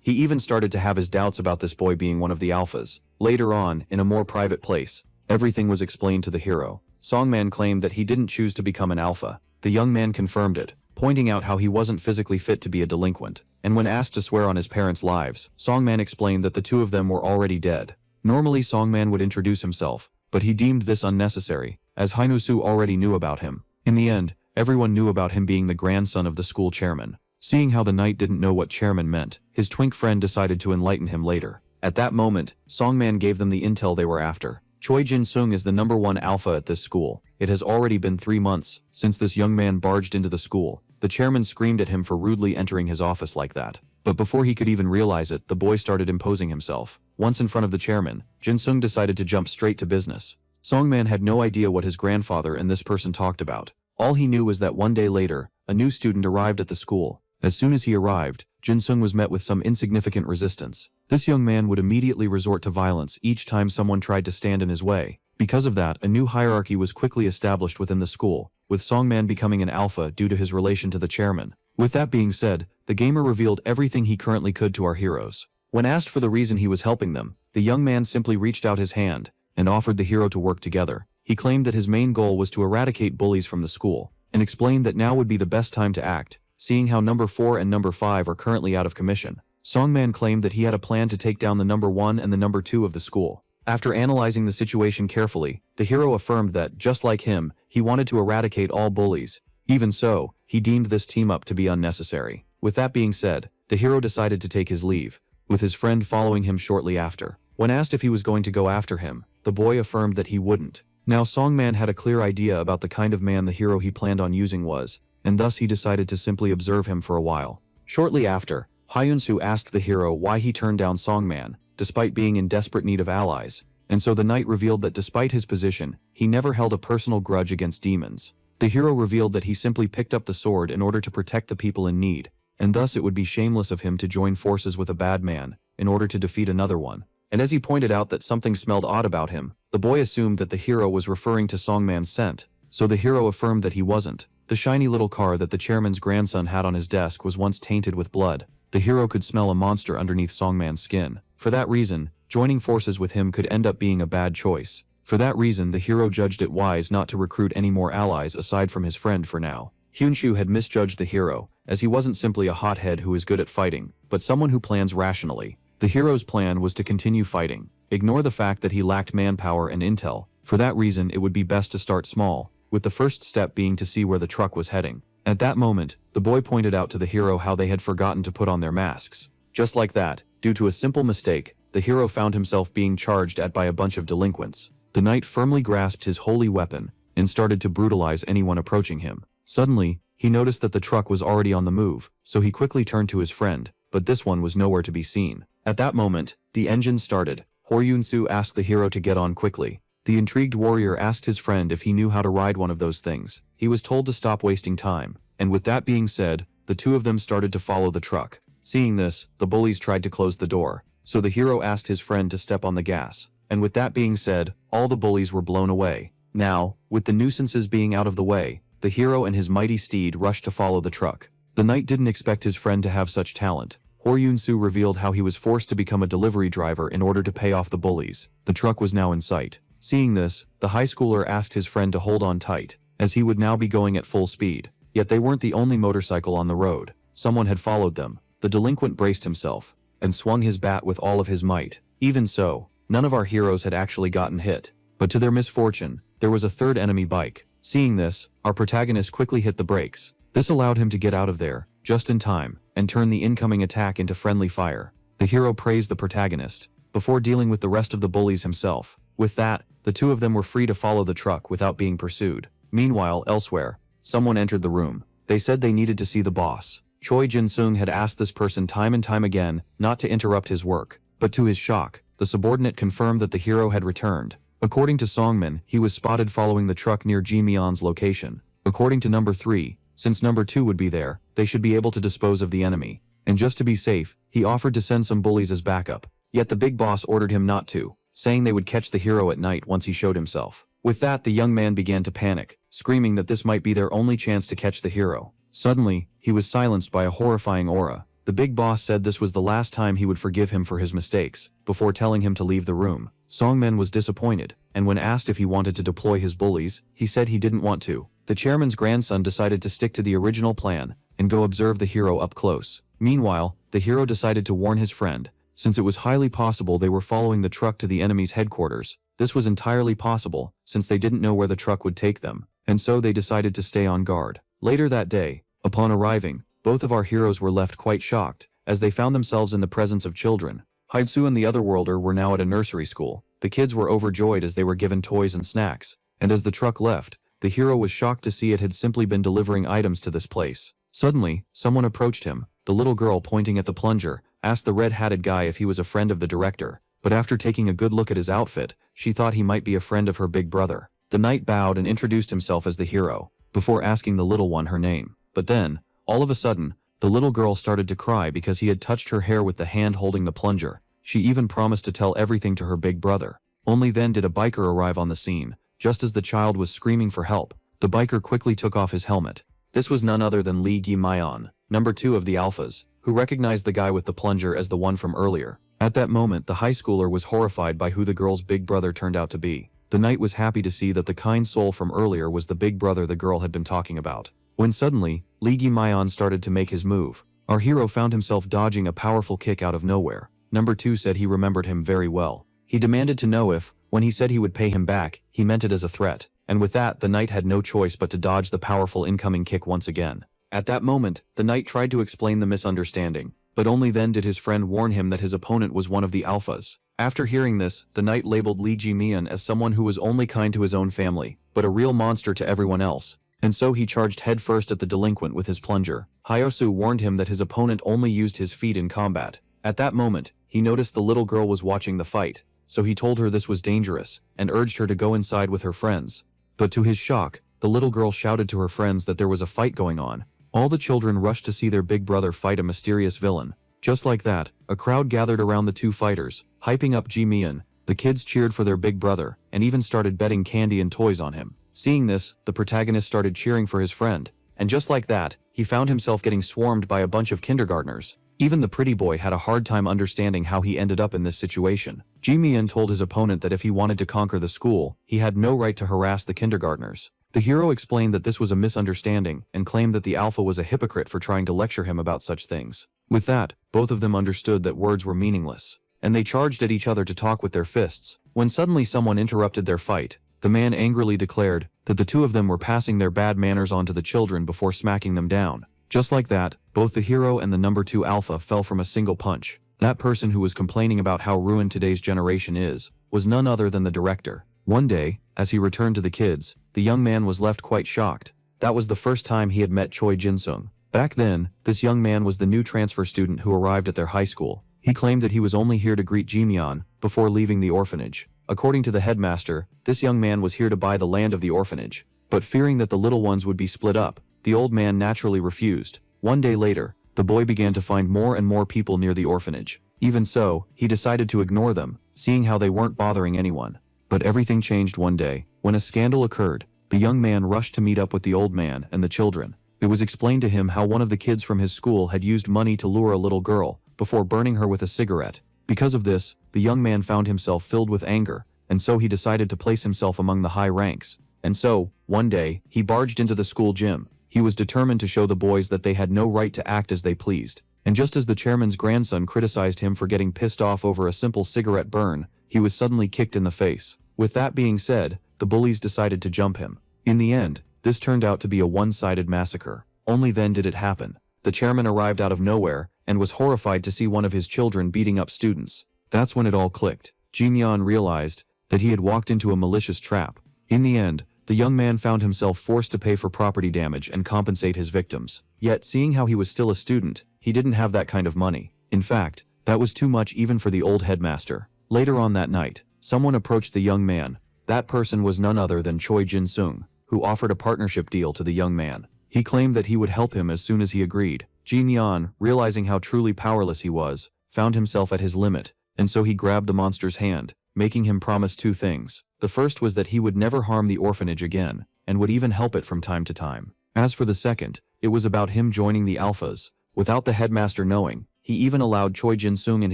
He even started to have his doubts about this boy being one of the alphas. Later on, in a more private place, everything was explained to the hero. Songman claimed that he didn't choose to become an alpha. The young man confirmed it, pointing out how he wasn't physically fit to be a delinquent. And when asked to swear on his parents' lives, Songman explained that the two of them were already dead. Normally Songman would introduce himself, but he deemed this unnecessary, as Hainusu already knew about him. In the end, everyone knew about him being the grandson of the school chairman. Seeing how the knight didn't know what chairman meant, his twink friend decided to enlighten him later. At that moment, Songman gave them the intel they were after. Choi Jin-sung is the #1 alpha at this school. It has already been 3 months since this young man barged into the school. The chairman screamed at him for rudely entering his office like that. But before he could even realize it, the boy started imposing himself. Once in front of the chairman, Jin-sung decided to jump straight to business. Songman had no idea what his grandfather and this person talked about. All he knew was that one day later, a new student arrived at the school. As soon as he arrived, Jin-sung was met with some insignificant resistance. This young man would immediately resort to violence each time someone tried to stand in his way. Because of that, a new hierarchy was quickly established within the school, with Songman becoming an alpha due to his relation to the chairman. With that being said, the gamer revealed everything he currently could to our heroes. When asked for the reason he was helping them, the young man simply reached out his hand and offered the hero to work together. He claimed that his main goal was to eradicate bullies from the school, and explained that now would be the best time to act, seeing how #4 and #5 are currently out of commission. Songman claimed that he had a plan to take down the #1 and the #2 of the school. After analyzing the situation carefully, the hero affirmed that, just like him, he wanted to eradicate all bullies. Even so, he deemed this team-up to be unnecessary. With that being said, the hero decided to take his leave, with his friend following him shortly after. When asked if he was going to go after him, the boy affirmed that he wouldn't. Now Songman had a clear idea about the kind of man the hero he planned on using was, and thus he decided to simply observe him for a while. Shortly after, Hyunsu asked the hero why he turned down Songman, despite being in desperate need of allies, and so the knight revealed that despite his position, he never held a personal grudge against demons. The hero revealed that he simply picked up the sword in order to protect the people in need, and thus it would be shameless of him to join forces with a bad man, in order to defeat another one. And as he pointed out that something smelled odd about him, the boy assumed that the hero was referring to Songman's scent, so the hero affirmed that he wasn't. The shiny little car that the chairman's grandson had on his desk was once tainted with blood. The hero could smell a monster underneath Songman's skin. For that reason, joining forces with him could end up being a bad choice. For that reason, the hero judged it wise not to recruit any more allies aside from his friend for now. Hyunshu had misjudged the hero, as he wasn't simply a hothead who is good at fighting, but someone who plans rationally. The hero's plan was to continue fighting. Ignore the fact that he lacked manpower and intel. For that reason, it would be best to start small, with the first step being to see where the truck was heading. At that moment, the boy pointed out to the hero how they had forgotten to put on their masks. Just like that, due to a simple mistake, the hero found himself being charged at by a bunch of delinquents. The knight firmly grasped his holy weapon and started to brutalize anyone approaching him. Suddenly, he noticed that the truck was already on the move, so he quickly turned to his friend, but this one was nowhere to be seen. At that moment, the engine started. Horyunsu asked the hero to get on quickly. The intrigued warrior asked his friend if he knew how to ride one of those things. He was told to stop wasting time, and with that being said, the two of them started to follow the truck. Seeing this, the bullies tried to close the door, so the hero asked his friend to step on the gas. And with that being said, all the bullies were blown away. Now, with the nuisances being out of the way, the hero and his mighty steed rushed to follow the truck. The knight didn't expect his friend to have such talent. Horyunsu revealed how he was forced to become a delivery driver in order to pay off the bullies. The truck was now in sight. Seeing this, the high schooler asked his friend to hold on tight, as he would now be going at full speed. Yet they weren't the only motorcycle on the road. Someone had followed them. The delinquent braced himself and swung his bat with all of his might. Even so, none of our heroes had actually gotten hit. But to their misfortune, there was a third enemy bike. Seeing this, our protagonist quickly hit the brakes. This allowed him to get out of there, just in time, and turn the incoming attack into friendly fire. The hero praised the protagonist, before dealing with the rest of the bullies himself. With that, the two of them were free to follow the truck without being pursued. Meanwhile, elsewhere, someone entered the room. They said they needed to see the boss. Choi Jin-sung had asked this person time and time again not to interrupt his work, but to his shock, the subordinate confirmed that the hero had returned. According to Songman, he was spotted following the truck near Ji Myeon's location. According to number 3, since number 2 would be there, they should be able to dispose of the enemy. And just to be safe, he offered to send some bullies as backup. Yet the big boss ordered him not to. saying they would catch the hero at night once he showed himself. With that, the young man began to panic, screaming that this might be their only chance to catch the hero. Suddenly, he was silenced by a horrifying aura. The big boss said this was the last time he would forgive him for his mistakes, before telling him to leave the room. Songmin was disappointed, and when asked if he wanted to deploy his bullies, he said he didn't want to. The chairman's grandson decided to stick to the original plan and go observe the hero up close. Meanwhile, the hero decided to warn his friend, since it was highly possible they were following the truck to the enemy's headquarters. This was entirely possible, since they didn't know where the truck would take them, and so they decided to stay on guard. Later that day, upon arriving, both of our heroes were left quite shocked, as they found themselves in the presence of children. Haidsu and the Otherworlder were now at a nursery school. The kids were overjoyed as they were given toys and snacks, and as the truck left, the hero was shocked to see it had simply been delivering items to this place. Suddenly, someone approached him. The little girl, pointing at the plunger, asked the red-hatted guy if he was a friend of the director, but after taking a good look at his outfit, she thought he might be a friend of her big brother. The knight bowed and introduced himself as the hero, before asking the little one her name. But then, all of a sudden, the little girl started to cry because he had touched her hair with the hand holding the plunger. She even promised to tell everything to her big brother. Only then did a biker arrive on the scene. Just as the child was screaming for help, the biker quickly took off his helmet. This was none other than Lee Gi-mayan, number 2 of the Alphas, who recognized the guy with the plunger as the one from earlier. At that moment, the high schooler was horrified by who the girl's big brother turned out to be. The knight was happy to see that the kind soul from earlier was the big brother the girl had been talking about. When suddenly, Lee Gi-mayan started to make his move. Our hero found himself dodging a powerful kick out of nowhere. Number 2 said he remembered him very well. He demanded to know if, when he said he would pay him back, he meant it as a threat. And with that, the knight had no choice but to dodge the powerful incoming kick once again. At that moment, the knight tried to explain the misunderstanding, but only then did his friend warn him that his opponent was one of the Alphas. After hearing this, the knight labeled Lee Ji-mian as someone who was only kind to his own family, but a real monster to everyone else. And so he charged headfirst at the delinquent with his plunger. Hyosu warned him that his opponent only used his feet in combat. At that moment, he noticed the little girl was watching the fight, so he told her this was dangerous, and urged her to go inside with her friends. But to his shock, the little girl shouted to her friends that there was a fight going on. All the children rushed to see their big brother fight a mysterious villain. Just like that, a crowd gathered around the two fighters, hyping up Ji-mian. The kids cheered for their big brother, and even started betting candy and toys on him. Seeing this, the protagonist started cheering for his friend, and just like that, he found himself getting swarmed by a bunch of kindergartners. Even the pretty boy had a hard time understanding how he ended up in this situation. Ji-mian told his opponent that if he wanted to conquer the school, he had no right to harass the kindergartners. The hero explained that this was a misunderstanding and claimed that the alpha was a hypocrite for trying to lecture him about such things. With that, both of them understood that words were meaningless, and they charged at each other to talk with their fists. When suddenly someone interrupted their fight, the man angrily declared that the two of them were passing their bad manners on to the children before smacking them down. Just like that, both the hero and the number 2 alpha fell from a single punch. That person who was complaining about how ruined today's generation is, was none other than the director. One day, as he returned to the kids, the young man was left quite shocked. That was the first time he had met Choi Jin-sung. Back then, this young man was the new transfer student who arrived at their high school. He claimed that he was only here to greet Ji-mian before leaving the orphanage. According to the headmaster, this young man was here to buy the land of the orphanage. But fearing that the little ones would be split up, the old man naturally refused. One day later, the boy began to find more and more people near the orphanage. Even so, he decided to ignore them, seeing how they weren't bothering anyone. But everything changed one day. When a scandal occurred, the young man rushed to meet up with the old man and the children. It was explained to him how one of the kids from his school had used money to lure a little girl, before burning her with a cigarette. Because of this, the young man found himself filled with anger, and so he decided to place himself among the high ranks. And so, one day, he barged into the school gym. He was determined to show the boys that they had no right to act as they pleased. And just as the chairman's grandson criticized him for getting pissed off over a simple cigarette burn, he was suddenly kicked in the face. With that being said, the bullies decided to jump him. In the end, this turned out to be a one-sided massacre. Only then did it happen. The chairman arrived out of nowhere, and was horrified to see one of his children beating up students. That's when it all clicked. Ji-mian realized that he had walked into a malicious trap. In the end, the young man found himself forced to pay for property damage and compensate his victims. Yet, seeing how he was still a student, he didn't have that kind of money. In fact, that was too much even for the old headmaster. Later on that night, someone approached the young man. That person was none other than Choi Jin-sung, who offered a partnership deal to the young man. He claimed that he would help him as soon as he agreed. Ji-mian, realizing how truly powerless he was, found himself at his limit, and so he grabbed the monster's hand. making him promise two things. The first was that he would never harm the orphanage again, and would even help it from time to time. As for the second, it was about him joining the Alphas. Without the headmaster knowing, he even allowed Choi Jin-sung and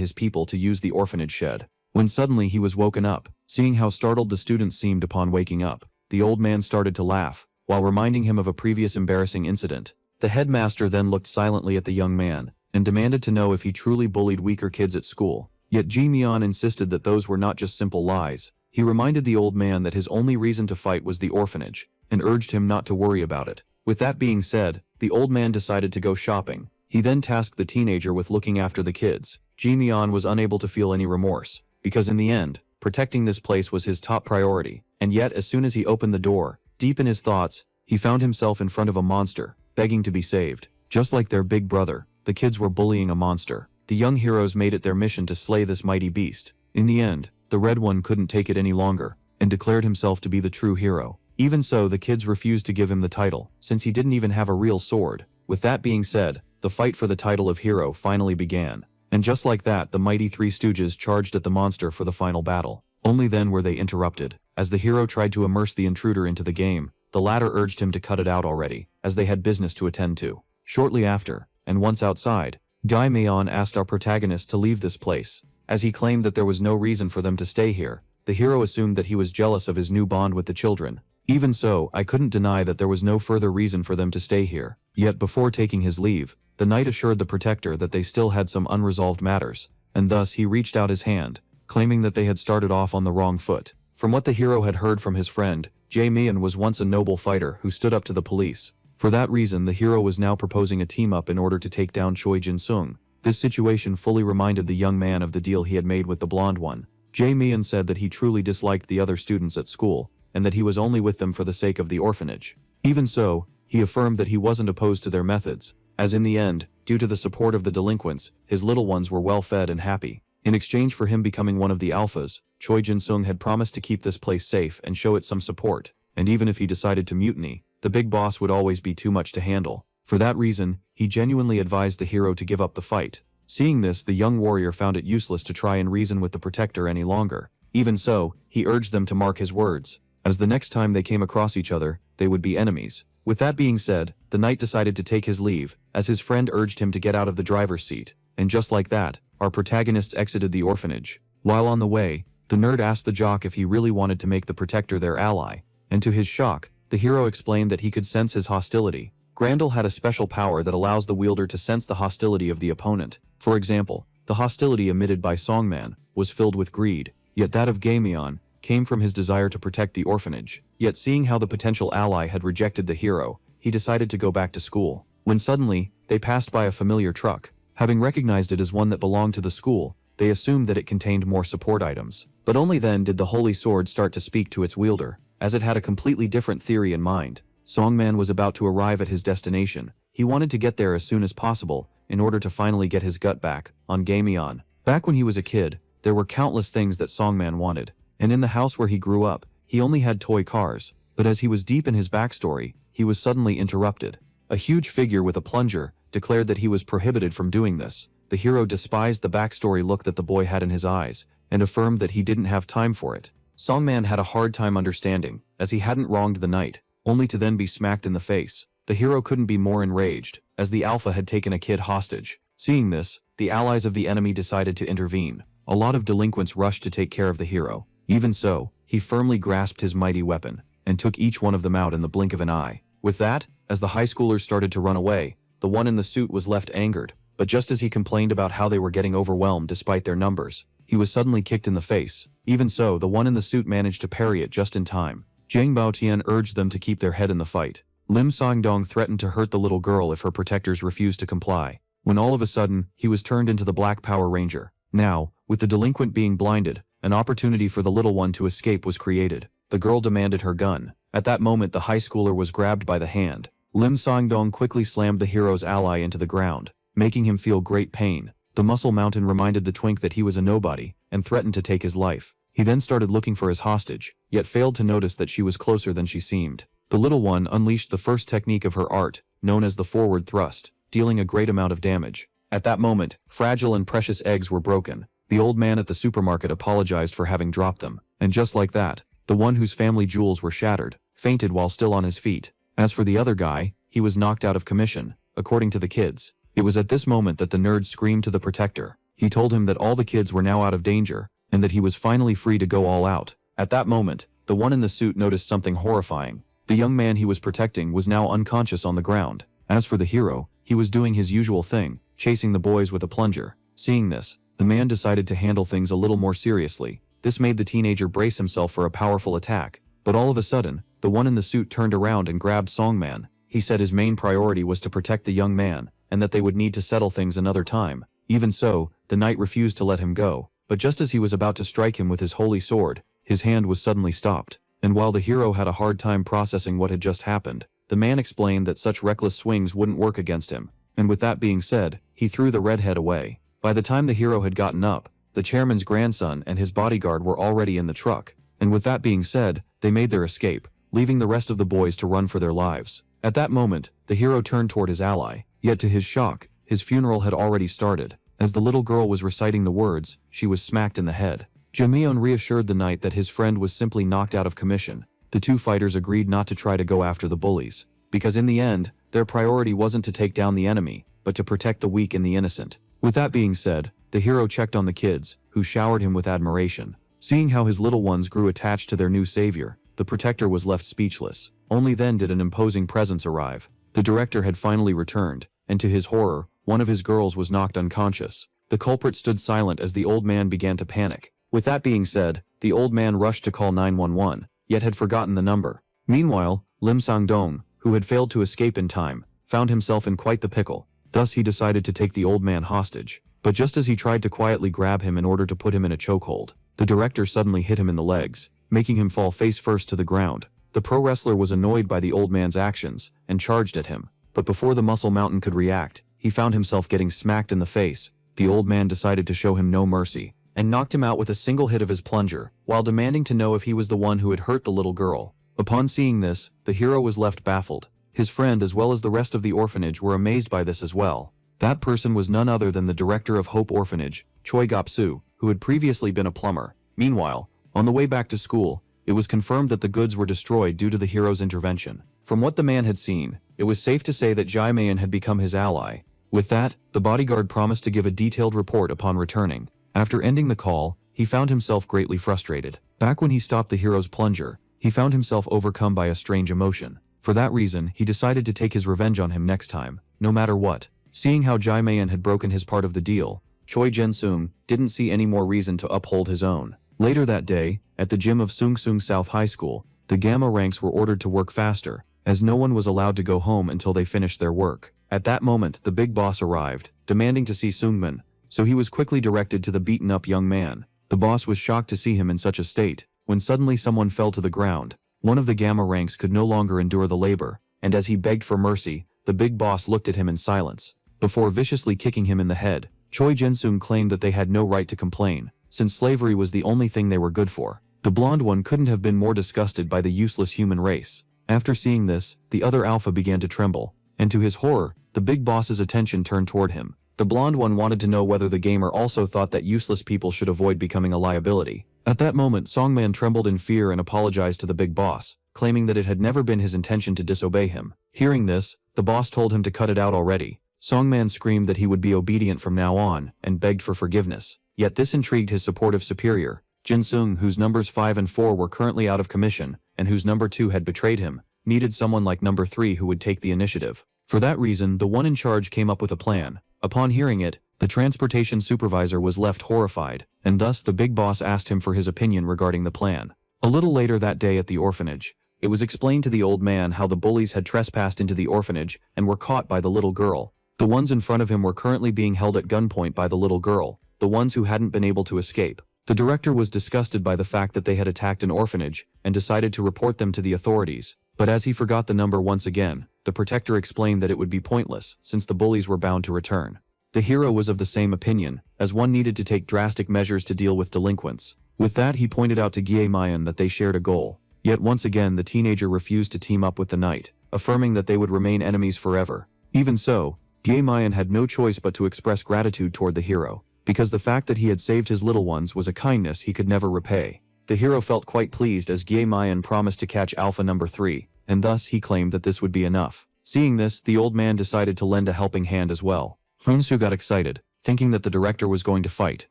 his people to use the orphanage shed. When suddenly he was woken up, seeing how startled the students seemed upon waking up, the old man started to laugh, while reminding him of a previous embarrassing incident. The headmaster then looked silently at the young man, and demanded to know if he truly bullied weaker kids at school. Yet Ji Mian insisted that those were not just simple lies. He reminded the old man that his only reason to fight was the orphanage, and urged him not to worry about it. With that being said, the old man decided to go shopping. He then tasked the teenager with looking after the kids. Ji Mian was unable to feel any remorse, because in the end, protecting this place was his top priority. And yet as soon as he opened the door, deep in his thoughts, he found himself in front of a monster, begging to be saved. Just like their big brother, the kids were bullying a monster. The young heroes made it their mission to slay this mighty beast. In the end, the Red One couldn't take it any longer, and declared himself to be the true hero. Even so, the kids refused to give him the title, since he didn't even have a real sword. With that being said, the fight for the title of hero finally began. And just like that, the mighty Three Stooges charged at the monster for the final battle. Only then were they interrupted. As the hero tried to immerse the intruder into the game, the latter urged him to cut it out already, as they had business to attend to. Shortly after, and once outside, Guy Mayon asked our protagonist to leave this place. As he claimed that there was no reason for them to stay here, the hero assumed that he was jealous of his new bond with the children. Even so, I couldn't deny that there was no further reason for them to stay here. Yet before taking his leave, the knight assured the protector that they still had some unresolved matters, and thus he reached out his hand, claiming that they had started off on the wrong foot. From what the hero had heard from his friend, Jae Mian was once a noble fighter who stood up to the police. For that reason, the hero was now proposing a team-up in order to take down Choi Jin-sung. This situation fully reminded the young man of the deal he had made with the blonde one. Jae Mian said that he truly disliked the other students at school, and that he was only with them for the sake of the orphanage. Even so, he affirmed that he wasn't opposed to their methods, as in the end, due to the support of the delinquents, his little ones were well fed and happy. In exchange for him becoming one of the alphas, Choi Jin-sung had promised to keep this place safe and show it some support, and even if he decided to mutiny, the big boss would always be too much to handle. For that reason, he genuinely advised the hero to give up the fight. Seeing this, the young warrior found it useless to try and reason with the protector any longer. Even so, he urged them to mark his words, as the next time they came across each other, they would be enemies. With that being said, the knight decided to take his leave, as his friend urged him to get out of the driver's seat, and just like that, our protagonists exited the orphanage. While on the way, the nerd asked the jock if he really wanted to make the protector their ally, and to his shock, the hero explained that he could sense his hostility. Grandel had a special power that allows the wielder to sense the hostility of the opponent. For example, the hostility emitted by Songman was filled with greed, yet that of Gaemion came from his desire to protect the orphanage. Yet seeing how the potential ally had rejected the hero, he decided to go back to school. When suddenly, they passed by a familiar truck. Having recognized it as one that belonged to the school, they assumed that it contained more support items. But only then did the holy sword start to speak to its wielder, as it had a completely different theory in mind. Songman was about to arrive at his destination. He wanted to get there as soon as possible, in order to finally get his gut back on Gaemion. Back when he was a kid, there were countless things that Songman wanted, and in the house where he grew up, he only had toy cars. But as he was deep in his backstory, he was suddenly interrupted. A huge figure with a plunger declared that he was prohibited from doing this. The hero despised the backstory look that the boy had in his eyes, and affirmed that he didn't have time for it. Songman had a hard time understanding, as he hadn't wronged the knight, only to then be smacked in the face. The hero couldn't be more enraged, as the alpha had taken a kid hostage. Seeing this, the allies of the enemy decided to intervene. A lot of delinquents rushed to take care of the hero. Even so, he firmly grasped his mighty weapon, and took each one of them out in the blink of an eye. With that, as the high schoolers started to run away, the one in the suit was left angered, but just as he complained about how they were getting overwhelmed despite their numbers, he was suddenly kicked in the face. Even so, the one in the suit managed to parry it just in time. Jiang Baotian urged them to keep their head in the fight. Lim Sangdong threatened to hurt the little girl if her protectors refused to comply, when all of a sudden, he was turned into the Black Power Ranger. Now, with the delinquent being blinded, an opportunity for the little one to escape was created. The girl demanded her gun. At that moment, the high schooler was grabbed by the hand. Lim Sangdong quickly slammed the hero's ally into the ground, making him feel great pain. The muscle mountain reminded the twink that he was a nobody, and threatened to take his life. He then started looking for his hostage, yet failed to notice that she was closer than she seemed. The little one unleashed the first technique of her art, known as the forward thrust, dealing a great amount of damage. At that moment, fragile and precious eggs were broken. The old man at the supermarket apologized for having dropped them, and just like that, the one whose family jewels were shattered, fainted while still on his feet. As for the other guy, he was knocked out of commission, according to the kids. It was at this moment that the nerd screamed to the protector. He told him that all the kids were now out of danger, and that he was finally free to go all out. At that moment, the one in the suit noticed something horrifying. The young man he was protecting was now unconscious on the ground. As for the hero, he was doing his usual thing, chasing the boys with a plunger. Seeing this, the man decided to handle things a little more seriously. This made the teenager brace himself for a powerful attack. But all of a sudden, the one in the suit turned around and grabbed Songman. He said his main priority was to protect the young man, and that they would need to settle things another time. Even so, the knight refused to let him go. But just as he was about to strike him with his holy sword, his hand was suddenly stopped. And while the hero had a hard time processing what had just happened, the man explained that such reckless swings wouldn't work against him. And with that being said, he threw the redhead away. By the time the hero had gotten up, the chairman's grandson and his bodyguard were already in the truck. And with that being said, they made their escape, leaving the rest of the boys to run for their lives. At that moment, the hero turned toward his ally, yet to his shock, his funeral had already started. As the little girl was reciting the words, she was smacked in the head. Jameon reassured the knight that his friend was simply knocked out of commission. The two fighters agreed not to try to go after the bullies, because in the end, their priority wasn't to take down the enemy, but to protect the weak and the innocent. With that being said, the hero checked on the kids, who showered him with admiration. Seeing how his little ones grew attached to their new savior, the protector was left speechless. Only then did an imposing presence arrive. The director had finally returned, and to his horror, one of his girls was knocked unconscious. The culprit stood silent as the old man began to panic. With that being said, the old man rushed to call 911, yet had forgotten the number. Meanwhile, Lim Sang-dong, who had failed to escape in time, found himself in quite the pickle. Thus he decided to take the old man hostage. But just as he tried to quietly grab him in order to put him in a chokehold, the director suddenly hit him in the legs, making him fall face first to the ground. The pro wrestler was annoyed by the old man's actions, and charged at him. But before the muscle mountain could react, he found himself getting smacked in the face. The old man decided to show him no mercy, and knocked him out with a single hit of his plunger, while demanding to know if he was the one who had hurt the little girl. Upon seeing this, the hero was left baffled. His friend as well as the rest of the orphanage were amazed by this as well. That person was none other than the director of Hope Orphanage, Choi Gop-soo, who had previously been a plumber. Meanwhile, on the way back to school, it was confirmed that the goods were destroyed due to the hero's intervention. From what the man had seen, it was safe to say that Jae-mayan had become his ally. With that, the bodyguard promised to give a detailed report upon returning. After ending the call, he found himself greatly frustrated. Back when he stopped the hero's plunger, he found himself overcome by a strange emotion. For that reason, he decided to take his revenge on him next time, no matter what. Seeing how Jae-mayan had broken his part of the deal, Choi Jin-sung didn't see any more reason to uphold his own. Later that day, at the gym of Sung-sung South High School, the Gamma ranks were ordered to work faster, as no one was allowed to go home until they finished their work. At that moment, the big boss arrived, demanding to see Sungmin, so he was quickly directed to the beaten-up young man. The boss was shocked to see him in such a state, when suddenly someone fell to the ground. One of the Gamma ranks could no longer endure the labor, and as he begged for mercy, the big boss looked at him in silence. Before viciously kicking him in the head, Choi Jin-sung claimed that they had no right to complain, since slavery was the only thing they were good for. The blonde one couldn't have been more disgusted by the useless human race. After seeing this, the other alpha began to tremble, and to his horror, the big boss's attention turned toward him. The blonde one wanted to know whether the gamer also thought that useless people should avoid becoming a liability. At that moment, Songman trembled in fear and apologized to the big boss, claiming that it had never been his intention to disobey him. Hearing this, the boss told him to cut it out already. Songman screamed that he would be obedient from now on, and begged for forgiveness. Yet this intrigued his supportive superior, Jin-sung, whose numbers 5 and 4 were currently out of commission, and whose number 2 had betrayed him, needed someone like number 3 who would take the initiative. For that reason, the one in charge came up with a plan. Upon hearing it, the transportation supervisor was left horrified, and thus the big boss asked him for his opinion regarding the plan. A little later that day at the orphanage, it was explained to the old man how the bullies had trespassed into the orphanage and were caught by the little girl. The ones in front of him were currently being held at gunpoint by the little girl, the ones who hadn't been able to escape. The director was disgusted by the fact that they had attacked an orphanage and decided to report them to the authorities. But as he forgot the number once again, the protector explained that it would be pointless since the bullies were bound to return. The hero was of the same opinion, as one needed to take drastic measures to deal with delinquents. With that, he pointed out to Jae-mayan that they shared a goal. Yet once again the teenager refused to team up with the knight, affirming that they would remain enemies forever. Even so, Jae-mayan had no choice but to express gratitude toward the hero, because the fact that he had saved his little ones was a kindness he could never repay. The hero felt quite pleased as Mayan promised to catch Alpha number 3, and thus he claimed that this would be enough. Seeing this, the old man decided to lend a helping hand as well. Hyunsu got excited, thinking that the director was going to fight,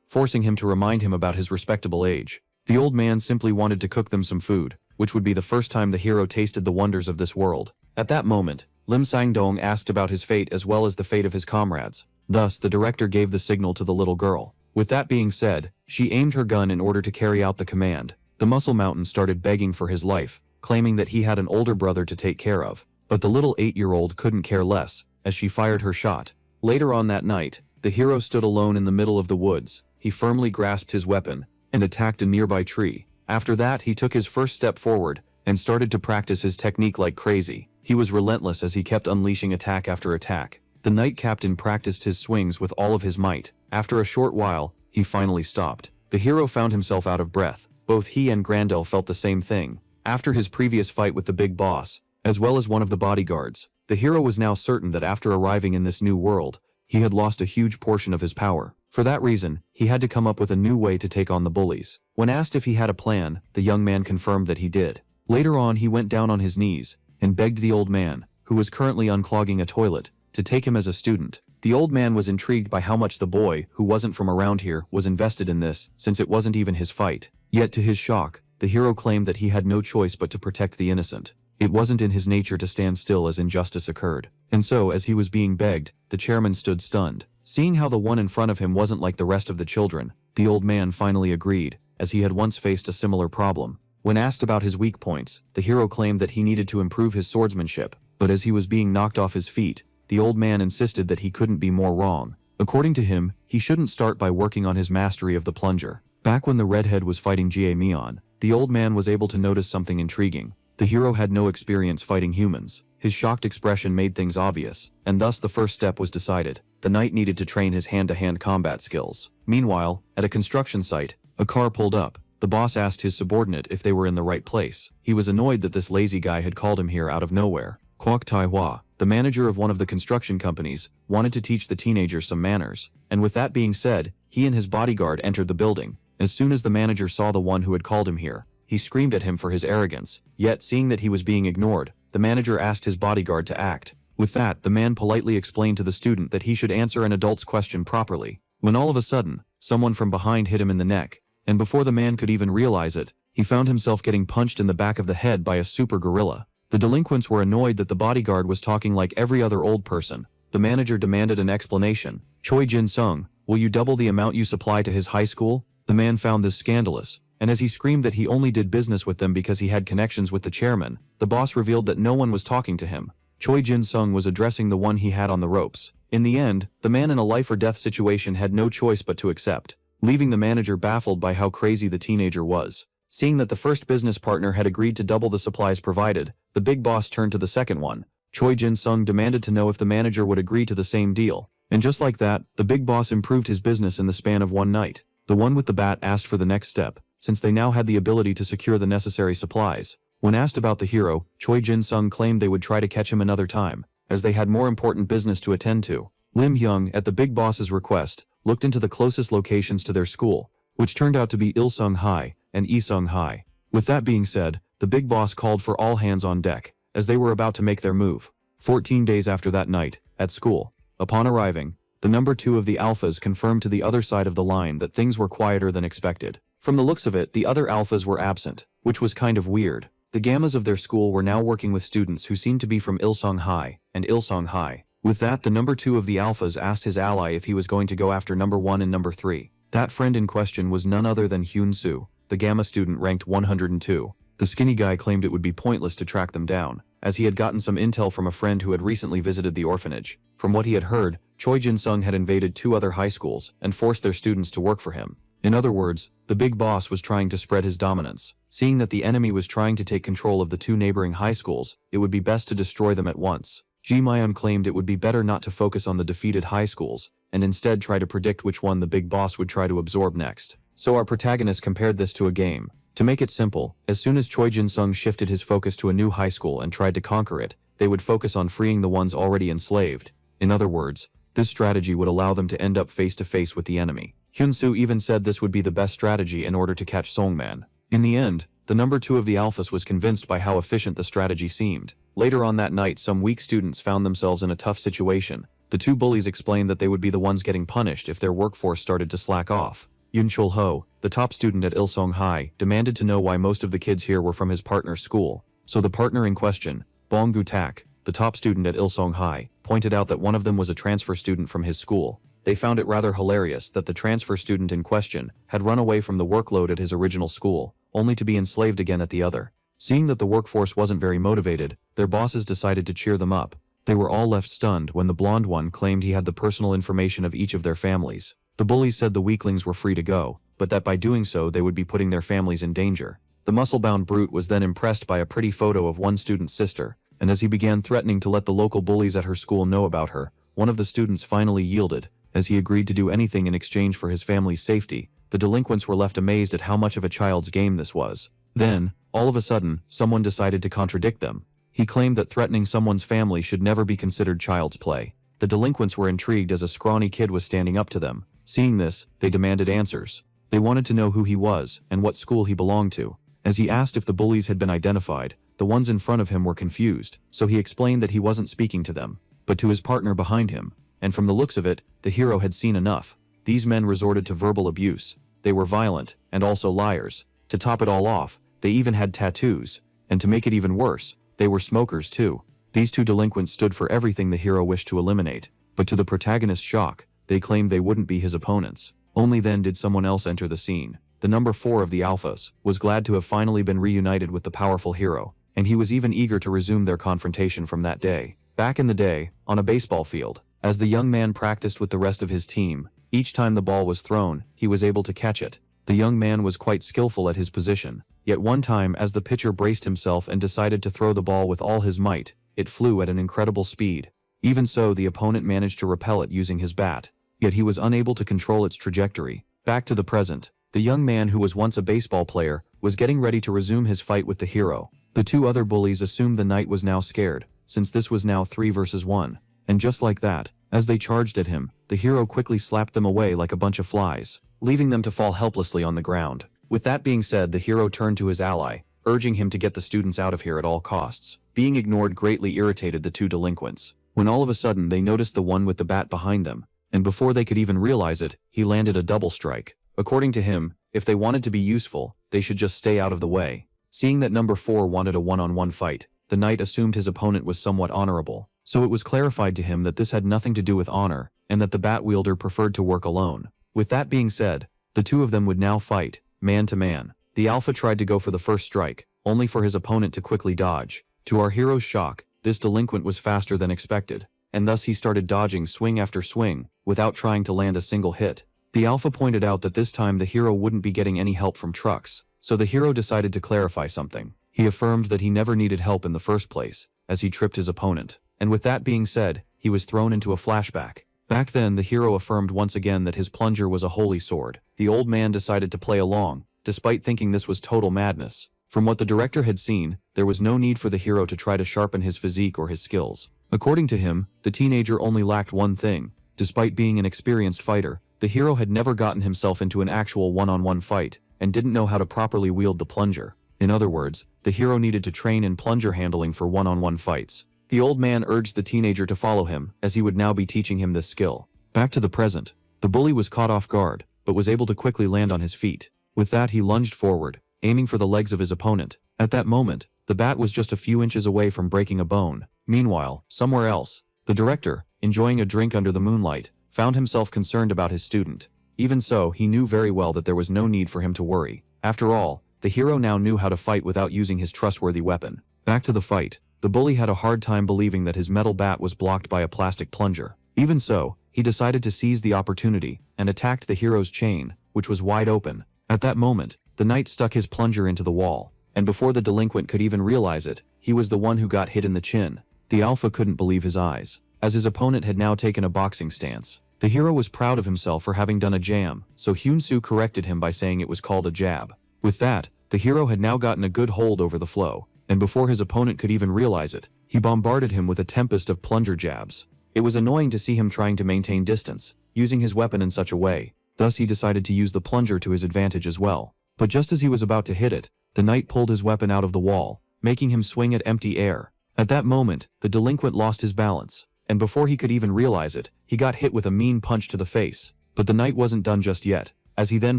forcing him to remind him about his respectable age. The old man simply wanted to cook them some food, which would be the first time the hero tasted the wonders of this world. At that moment, Lim Sang-dong asked about his fate as well as the fate of his comrades. Thus, the director gave the signal to the little girl. With that being said, she aimed her gun in order to carry out the command. The Muscle Mountain started begging for his life, claiming that he had an older brother to take care of. But the little 8-year-old couldn't care less, as she fired her shot. Later on that night, the hero stood alone in the middle of the woods. He firmly grasped his weapon and attacked a nearby tree. After that, he took his first step forward and started to practice his technique like crazy. He was relentless as he kept unleashing attack after attack. The knight captain practiced his swings with all of his might. After a short while, he finally stopped. The hero found himself out of breath. Both he and Grandel felt the same thing. After his previous fight with the big boss, as well as one of the bodyguards, the hero was now certain that after arriving in this new world, he had lost a huge portion of his power. For that reason, he had to come up with a new way to take on the bullies. When asked if he had a plan, the young man confirmed that he did. Later on, he went down on his knees and begged the old man, who was currently unclogging a toilet, to take him as a student. The old man was intrigued by how much the boy, who wasn't from around here, was invested in this, since it wasn't even his fight. Yet to his shock, the hero claimed that he had no choice but to protect the innocent. It wasn't in his nature to stand still as injustice occurred. And so, as he was being begged, the chairman stood stunned. Seeing how the one in front of him wasn't like the rest of the children, the old man finally agreed, as he had once faced a similar problem. When asked about his weak points, the hero claimed that he needed to improve his swordsmanship, but as he was being knocked off his feet, the old man insisted that he couldn't be more wrong. According to him, he shouldn't start by working on his mastery of the plunger. Back when the redhead was fighting Mion, the old man was able to notice something intriguing. The hero had no experience fighting humans. His shocked expression made things obvious, and thus the first step was decided. The knight needed to train his hand-to-hand combat skills. Meanwhile, at a construction site, a car pulled up. The boss asked his subordinate if they were in the right place. He was annoyed that this lazy guy had called him here out of nowhere. Kwok Tai-hwa, the manager of one of the construction companies, wanted to teach the teenagers some manners. And with that being said, he and his bodyguard entered the building. As soon as the manager saw the one who had called him here, he screamed at him for his arrogance. Yet, seeing that he was being ignored, the manager asked his bodyguard to act. With that, the man politely explained to the student that he should answer an adult's question properly. When all of a sudden, someone from behind hit him in the neck, and before the man could even realize it, he found himself getting punched in the back of the head by a super gorilla. The delinquents were annoyed that the bodyguard was talking like every other old person. The manager demanded an explanation. Choi Jin-sung, will you double the amount you supply to his high school? The man found this scandalous, and as he screamed that he only did business with them because he had connections with the chairman, the boss revealed that no one was talking to him. Choi Jin-sung was addressing the one he had on the ropes. In the end, the man in a life-or-death situation had no choice but to accept, leaving the manager baffled by how crazy the teenager was. Seeing that the first business partner had agreed to double the supplies provided, the big boss turned to the second one. Choi Jin-sung demanded to know if the manager would agree to the same deal. And just like that, the big boss improved his business in the span of one night. The one with the bat asked for the next step, since they now had the ability to secure the necessary supplies. When asked about the hero, Choi Jin-sung claimed they would try to catch him another time, as they had more important business to attend to. Lim Hyung, at the big boss's request, looked into the closest locations to their school, which turned out to be Ilsung High and Isung High. With that being said, the big boss called for all hands on deck, as they were about to make their move. 14 days after that night, at school, upon arriving, the number 2 of the alphas confirmed to the other side of the line that things were quieter than expected. From the looks of it, the other alphas were absent, which was kind of weird. The gammas of their school were now working with students who seemed to be from Ilsung High and Ilsung High. With that, the number 2 of the alphas asked his ally if he was going to go after number 1 and number 3. That friend in question was none other than Hyun-soo, the gamma student ranked 102. The skinny guy claimed it would be pointless to track them down, as he had gotten some intel from a friend who had recently visited the orphanage. From what he had heard, Choi Jin-sung had invaded 2 other high schools and forced their students to work for him. In other words, the big boss was trying to spread his dominance. Seeing that the enemy was trying to take control of the 2 neighboring high schools, it would be best to destroy them at once. Ji Myeon claimed it would be better not to focus on the defeated high schools, and instead try to predict which one the big boss would try to absorb next. So our protagonist compared this to a game. To make it simple, as soon as Choi Jin-sung shifted his focus to a new high school and tried to conquer it, they would focus on freeing the ones already enslaved. In other words, this strategy would allow them to end up face to face with the enemy. Hyunsoo even said this would be the best strategy in order to catch Songman. In the end, the number 2 of the alphas was convinced by how efficient the strategy seemed. Later on that night, some weak students found themselves in a tough situation. The 2 bullies explained that they would be the ones getting punished if their workforce started to slack off. Yun Chul-ho, the top student at Ilsong High, demanded to know why most of the kids here were from his partner's school. So the partner in question, Bong Gu-tak, the top student at Ilsong High, pointed out that one of them was a transfer student from his school. They found it rather hilarious that the transfer student in question had run away from the workload at his original school, only to be enslaved again at the other. Seeing that the workforce wasn't very motivated, their bosses decided to cheer them up. They were all left stunned when the blonde one claimed he had the personal information of each of their families. The bullies said the weaklings were free to go, but that by doing so they would be putting their families in danger. The muscle-bound brute was then impressed by a pretty photo of one student's sister, and as he began threatening to let the local bullies at her school know about her, one of the students finally yielded, as he agreed to do anything in exchange for his family's safety. The delinquents were left amazed at how much of a child's game this was. Then, all of a sudden, someone decided to contradict them. He claimed that threatening someone's family should never be considered child's play. The delinquents were intrigued as a scrawny kid was standing up to them. Seeing this, they demanded answers. They wanted to know who he was and what school he belonged to. As he asked if the bullies had been identified, the ones in front of him were confused, so he explained that he wasn't speaking to them, but to his partner behind him. And from the looks of it, the hero had seen enough. These men resorted to verbal abuse. They were violent, and also liars. To top it all off, they even had tattoos. And to make it even worse, they were smokers too. These 2 delinquents stood for everything the hero wished to eliminate. But to the protagonist's shock, they claimed they wouldn't be his opponents. Only then did someone else enter the scene. The number 4 of the alphas was glad to have finally been reunited with the powerful hero, and he was even eager to resume their confrontation from that day. Back in the day, on a baseball field, as the young man practiced with the rest of his team, each time the ball was thrown, he was able to catch it. The young man was quite skillful at his position. Yet one time, as the pitcher braced himself and decided to throw the ball with all his might, it flew at an incredible speed. Even so, the opponent managed to repel it using his bat. Yet he was unable to control its trajectory. Back to the present, the young man who was once a baseball player was getting ready to resume his fight with the hero. The 2 other bullies assumed the knight was now scared, since this was now 3 versus 1. And just like that, as they charged at him, the hero quickly slapped them away like a bunch of flies, leaving them to fall helplessly on the ground. With that being said, the hero turned to his ally, urging him to get the students out of here at all costs. Being ignored greatly irritated the 2 delinquents, when all of a sudden they noticed the one with the bat behind them, and before they could even realize it, he landed a double strike. According to him, if they wanted to be useful, they should just stay out of the way. Seeing that number 4 wanted a one-on-one fight, the knight assumed his opponent was somewhat honorable, so it was clarified to him that this had nothing to do with honor, and that the bat wielder preferred to work alone. With that being said, the 2 of them would now fight, man to man. The alpha tried to go for the first strike, only for his opponent to quickly dodge. To our hero's shock, this delinquent was faster than expected, and thus he started dodging swing after swing, without trying to land a single hit. The alpha pointed out that this time the hero wouldn't be getting any help from trucks, so the hero decided to clarify something. He affirmed that he never needed help in the first place, as he tripped his opponent. And with that being said, he was thrown into a flashback. Back then, the hero affirmed once again that his plunger was a holy sword. The old man decided to play along, despite thinking this was total madness. From what the director had seen, there was no need for the hero to try to sharpen his physique or his skills. According to him, the teenager only lacked one thing. Despite being an experienced fighter, the hero had never gotten himself into an actual one-on-one fight, and didn't know how to properly wield the plunger. In other words, the hero needed to train in plunger handling for one-on-one fights. The old man urged the teenager to follow him, as he would now be teaching him this skill. Back to the present, the bully was caught off guard, but was able to quickly land on his feet. With that, he lunged forward, aiming for the legs of his opponent. At that moment, the bat was just a few inches away from breaking a bone. Meanwhile, somewhere else, the director, enjoying a drink under the moonlight, found himself concerned about his student. Even so, he knew very well that there was no need for him to worry. After all, the hero now knew how to fight without using his trustworthy weapon. Back to the fight, the bully had a hard time believing that his metal bat was blocked by a plastic plunger. Even so, he decided to seize the opportunity and attacked the hero's chain, which was wide open. At that moment, the knight stuck his plunger into the wall, and before the delinquent could even realize it, he was the one who got hit in the chin. The alpha couldn't believe his eyes, as his opponent had now taken a boxing stance. The hero was proud of himself for having done a jam, so Hyunsoo corrected him by saying it was called a jab. With that, the hero had now gotten a good hold over the flow, and before his opponent could even realize it, he bombarded him with a tempest of plunger jabs. It was annoying to see him trying to maintain distance, using his weapon in such a way Thus he decided to use the plunger to his advantage as well. But just as he was about to hit it, the knight pulled his weapon out of the wall, making him swing at empty air. At that moment, the delinquent lost his balance, and before he could even realize it, he got hit with a mean punch to the face. But the knight wasn't done just yet, as he then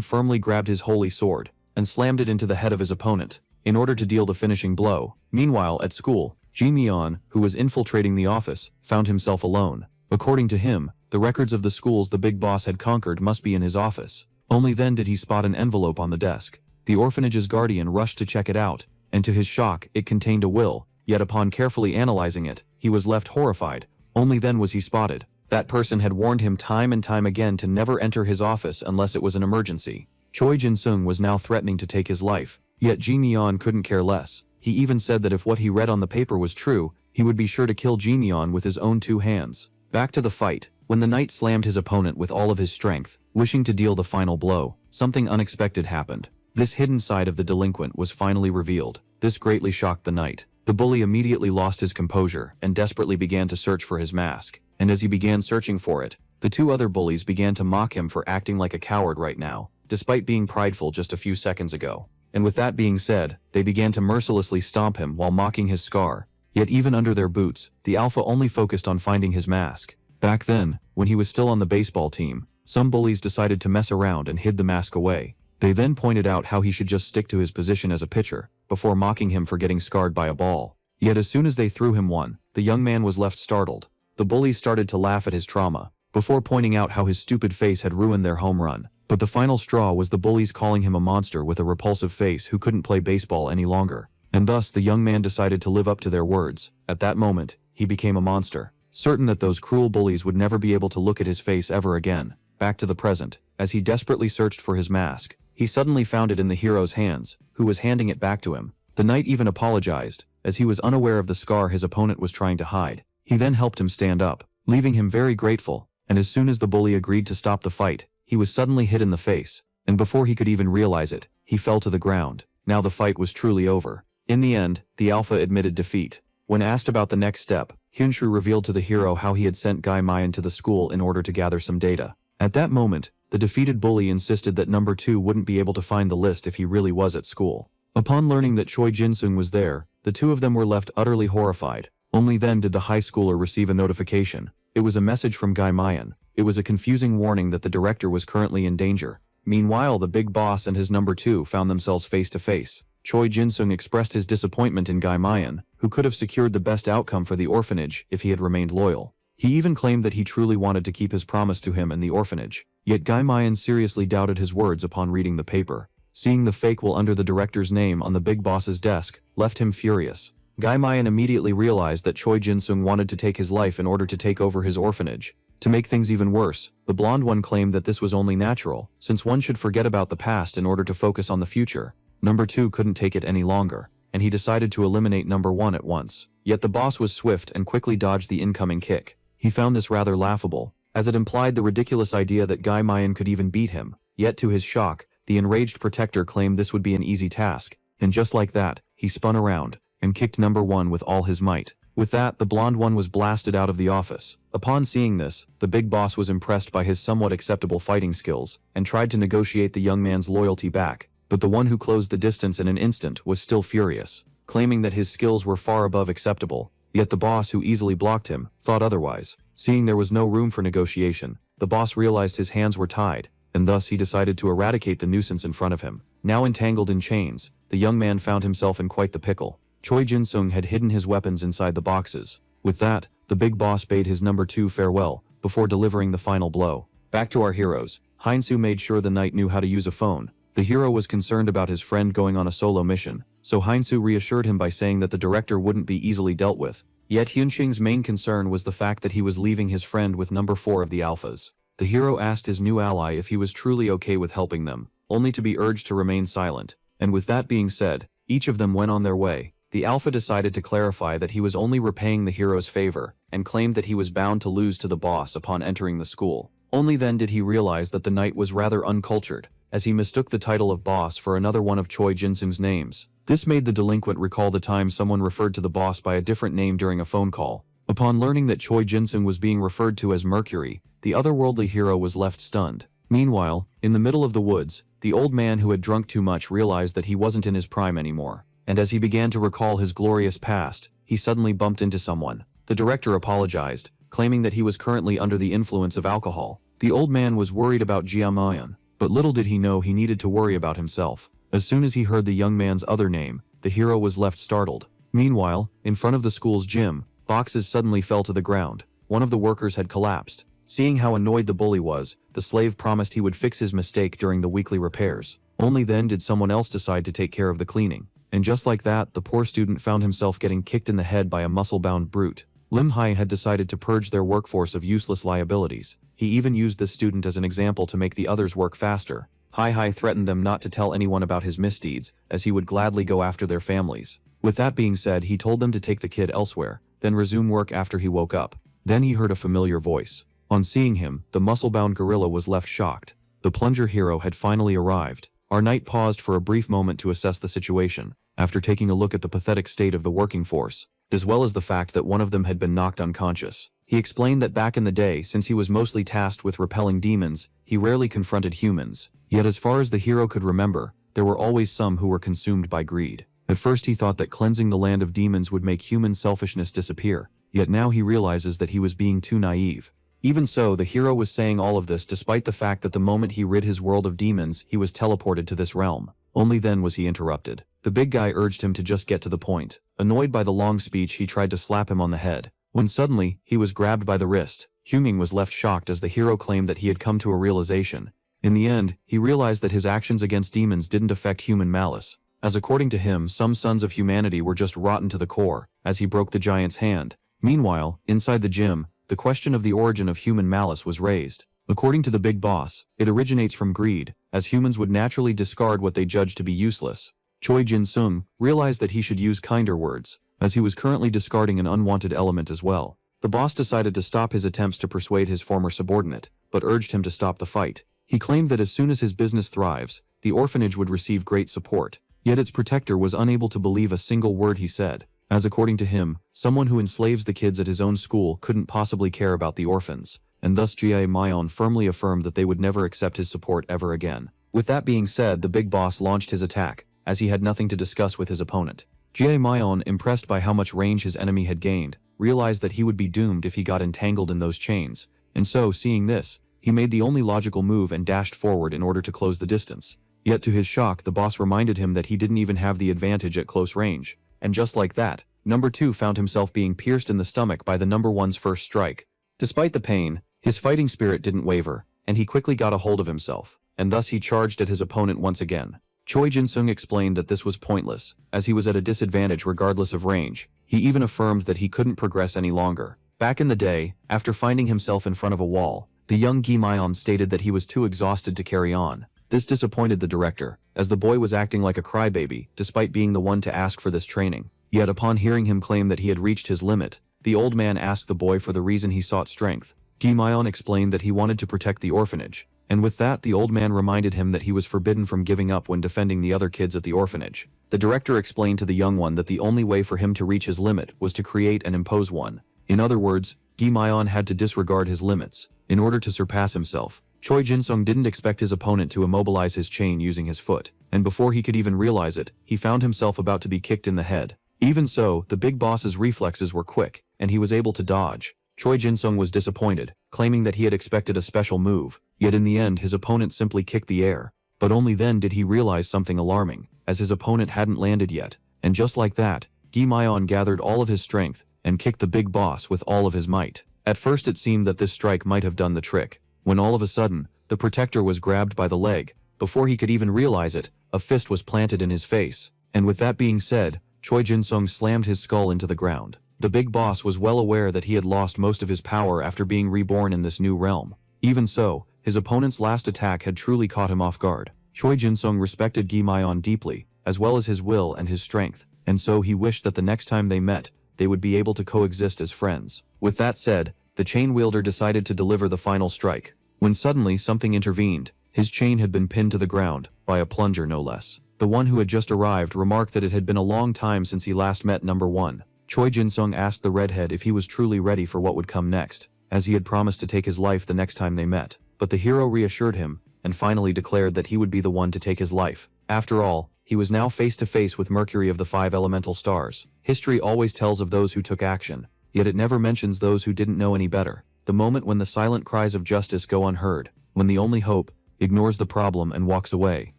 firmly grabbed his holy sword and slammed it into the head of his opponent, in order to deal the finishing blow. Meanwhile, at school, Ji-Mian, who was infiltrating the office, found himself alone. According to him, the records of the schools the big boss had conquered must be in his office. Only then did he spot an envelope on the desk. The orphanage's guardian rushed to check it out, and to his shock, it contained a will, yet upon carefully analyzing it, he was left horrified. Only then was he spotted. That person had warned him time and time again to never enter his office unless it was an emergency. Choi Jin-sung was now threatening to take his life, yet Ji-Mian couldn't care less. He even said that if what he read on the paper was true, he would be sure to kill Ji-Mian with his own 2 hands. Back to the fight. When the knight slammed his opponent with all of his strength, wishing to deal the final blow, something unexpected happened. This hidden side of the delinquent was finally revealed. This greatly shocked the knight. The bully immediately lost his composure and desperately began to search for his mask. And as he began searching for it, the 2 other bullies began to mock him for acting like a coward right now, despite being prideful just a few seconds ago. And with that being said, they began to mercilessly stomp him while mocking his scar. Yet even under their boots, the alpha only focused on finding his mask. Back then, when he was still on the baseball team, some bullies decided to mess around and hid the mask away. They then pointed out how he should just stick to his position as a pitcher, before mocking him for getting scarred by a ball. Yet as soon as they threw him one, the young man was left startled. The bullies started to laugh at his trauma, before pointing out how his stupid face had ruined their home run. But the final straw was the bullies calling him a monster with a repulsive face who couldn't play baseball any longer. And thus the young man decided to live up to their words. At that moment, he became a monster, certain that those cruel bullies would never be able to look at his face ever again. Back to the present, as he desperately searched for his mask, he suddenly found it in the hero's hands, who was handing it back to him. The knight even apologized, as he was unaware of the scar his opponent was trying to hide. He then helped him stand up, leaving him very grateful, and as soon as the bully agreed to stop the fight, he was suddenly hit in the face, and before he could even realize it, he fell to the ground. Now the fight was truly over. In the end, the alpha admitted defeat. When asked about the next step, Hyunshu revealed to the hero how he had sent Guy Mayan to the school in order to gather some data. At that moment, the defeated bully insisted that number 2 wouldn't be able to find the list if he really was at school. Upon learning that Choi Jin-sung was there, the 2 of them were left utterly horrified. Only then did the high schooler receive a notification. It was a message from Guy Mayan. It was a confusing warning that the director was currently in danger. Meanwhile, the big boss and his number 2 found themselves face to face. Choi Jin-sung expressed his disappointment in Guy Mayan, who could have secured the best outcome for the orphanage if he had remained loyal. He even claimed that he truly wanted to keep his promise to him and the orphanage. Yet Guy Mayan seriously doubted his words upon reading the paper. Seeing the fake will under the director's name on the big boss's desk left him furious. Guy Mayan immediately realized that Choi Jin-sung wanted to take his life in order to take over his orphanage. To make things even worse, the blonde one claimed that this was only natural, since one should forget about the past in order to focus on the future. Number 2 couldn't take it any longer, and he decided to eliminate number 1 at once. Yet the boss was swift and quickly dodged the incoming kick. He found this rather laughable, as it implied the ridiculous idea that Guy Mayan could even beat him. Yet to his shock, the enraged protector claimed this would be an easy task, and just like that, he spun around and kicked number 1 with all his might. With that, the blonde one was blasted out of the office. Upon seeing this, the big boss was impressed by his somewhat acceptable fighting skills and tried to negotiate the young man's loyalty back. But the one who closed the distance in an instant was still furious, claiming that his skills were far above acceptable. Yet the boss, who easily blocked him, thought otherwise. Seeing there was no room for negotiation, the boss realized his hands were tied, and thus he decided to eradicate the nuisance in front of him. Now entangled in chains, the young man found himself in quite the pickle. Choi Jin-sung had hidden his weapons inside the boxes. With that, the big boss bade his number 2 farewell, before delivering the final blow. Back to our heroes. Hyunsoo made sure the knight knew how to use a phone. The hero was concerned about his friend going on a solo mission, so Hyunsoo reassured him by saying that the director wouldn't be easily dealt with. Yet Hyunshing's main concern was the fact that he was leaving his friend with number 4 of the alphas. The hero asked his new ally if he was truly okay with helping them, only to be urged to remain silent. And with that being said, each of them went on their way. The alpha decided to clarify that he was only repaying the hero's favor, and claimed that he was bound to lose to the boss upon entering the school. Only then did he realize that the knight was rather uncultured, as he mistook the title of boss for another one of Choi Jin-sung's names. This made the delinquent recall the time someone referred to the boss by a different name during a phone call. Upon learning that Choi Jin-sung was being referred to as Mercury, the otherworldly hero was left stunned. Meanwhile, in the middle of the woods, the old man who had drunk too much realized that he wasn't in his prime anymore. And as he began to recall his glorious past, he suddenly bumped into someone. The director apologized, claiming that he was currently under the influence of alcohol. The old man was worried about Jiamayan, but little did he know he needed to worry about himself. As soon as he heard the young man's other name, the hero was left startled. Meanwhile, in front of the school's gym, boxes suddenly fell to the ground. One of the workers had collapsed. Seeing how annoyed the bully was, the slave promised he would fix his mistake during the weekly repairs. Only then did someone else decide to take care of the cleaning. And just like that, the poor student found himself getting kicked in the head by a muscle-bound brute. Lim Hai had decided to purge their workforce of useless liabilities. He even used this student as an example to make the others work faster. Hai threatened them not to tell anyone about his misdeeds, as he would gladly go after their families. With that being said, he told them to take the kid elsewhere, then resume work after he woke up. Then he heard a familiar voice. On seeing him, the muscle-bound gorilla was left shocked. The plunger hero had finally arrived. Our knight paused for a brief moment to assess the situation, after taking a look at the pathetic state of the working force, as well as the fact that one of them had been knocked unconscious. He explained that back in the day, since he was mostly tasked with repelling demons, he rarely confronted humans. Yet as far as the hero could remember, there were always some who were consumed by greed. At first he thought that cleansing the land of demons would make human selfishness disappear, yet now he realizes that he was being too naive. Even so, the hero was saying all of this despite the fact that the moment he rid his world of demons, he was teleported to this realm. Only then was he interrupted. The big guy urged him to just get to the point. Annoyed by the long speech, he tried to slap him on the head. When suddenly, he was grabbed by the wrist. Huming was left shocked as the hero claimed that he had come to a realization. In the end, he realized that his actions against demons didn't affect human malice, as according to him, some sons of humanity were just rotten to the core, as he broke the giant's hand. Meanwhile, inside the gym, the question of the origin of human malice was raised. According to the big boss, it originates from greed, as humans would naturally discard what they judge to be useless. Choi Jin-sung realized that he should use kinder words, as he was currently discarding an unwanted element as well. The boss decided to stop his attempts to persuade his former subordinate, but urged him to stop the fight. He claimed that as soon as his business thrives, the orphanage would receive great support. Yet its protector was unable to believe a single word he said, as according to him, someone who enslaves the kids at his own school couldn't possibly care about the orphans, and thus Jae-myeon firmly affirmed that they would never accept his support ever again. With that being said, the big boss launched his attack, as he had nothing to discuss with his opponent. Jae-myeon, impressed by how much range his enemy had gained, realized that he would be doomed if he got entangled in those chains, and so, seeing this, he made the only logical move and dashed forward in order to close the distance. Yet to his shock, the boss reminded him that he didn't even have the advantage at close range. And just like that, number 2 found himself being pierced in the stomach by the number 1's first strike. Despite the pain, his fighting spirit didn't waver, and he quickly got a hold of himself, and thus he charged at his opponent once again. Choi Jin-sung explained that this was pointless, as he was at a disadvantage regardless of range. He even affirmed that he couldn't progress any longer. Back in the day, after finding himself in front of a wall, the young Gi Myeon stated that he was too exhausted to carry on. This disappointed the director, as the boy was acting like a crybaby, despite being the one to ask for this training. Yet upon hearing him claim that he had reached his limit, the old man asked the boy for the reason he sought strength. Gi Myeon explained that he wanted to protect the orphanage, and with that the old man reminded him that he was forbidden from giving up when defending the other kids at the orphanage. The director explained to the young one that the only way for him to reach his limit was to create and impose one. In other words, Gi Myeon had to disregard his limits, in order to surpass himself. Choi Jin-sung didn't expect his opponent to immobilize his chain using his foot, and before he could even realize it, he found himself about to be kicked in the head. Even so, the big boss's reflexes were quick, and he was able to dodge. Choi Jin-sung was disappointed, claiming that he had expected a special move, yet in the end his opponent simply kicked the air. But only then did he realize something alarming, as his opponent hadn't landed yet, and just like that, Gi Myeon gathered all of his strength, and kicked the big boss with all of his might. At first it seemed that this strike might have done the trick, when all of a sudden, the protector was grabbed by the leg. Before he could even realize it, a fist was planted in his face, and with that being said, Choi Jin-sung slammed his skull into the ground. The big boss was well aware that he had lost most of his power after being reborn in this new realm. Even so, his opponent's last attack had truly caught him off guard. Choi Jin-sung respected Gi Myeon deeply, as well as his will and his strength, and so he wished that the next time they met, they would be able to coexist as friends. With that said, the chain wielder decided to deliver the final strike, when suddenly something intervened. His chain had been pinned to the ground, by a plunger no less. The one who had just arrived remarked that it had been a long time since he last met number 1. Choi Jin-sung asked the redhead if he was truly ready for what would come next, as he had promised to take his life the next time they met. But the hero reassured him and finally declared that he would be the one to take his life. After all, he was now face to face with Mercury of the 5 elemental stars. History always tells of those who took action, yet it never mentions those who didn't know any better. The moment when the silent cries of justice go unheard, when the only hope ignores the problem and walks away.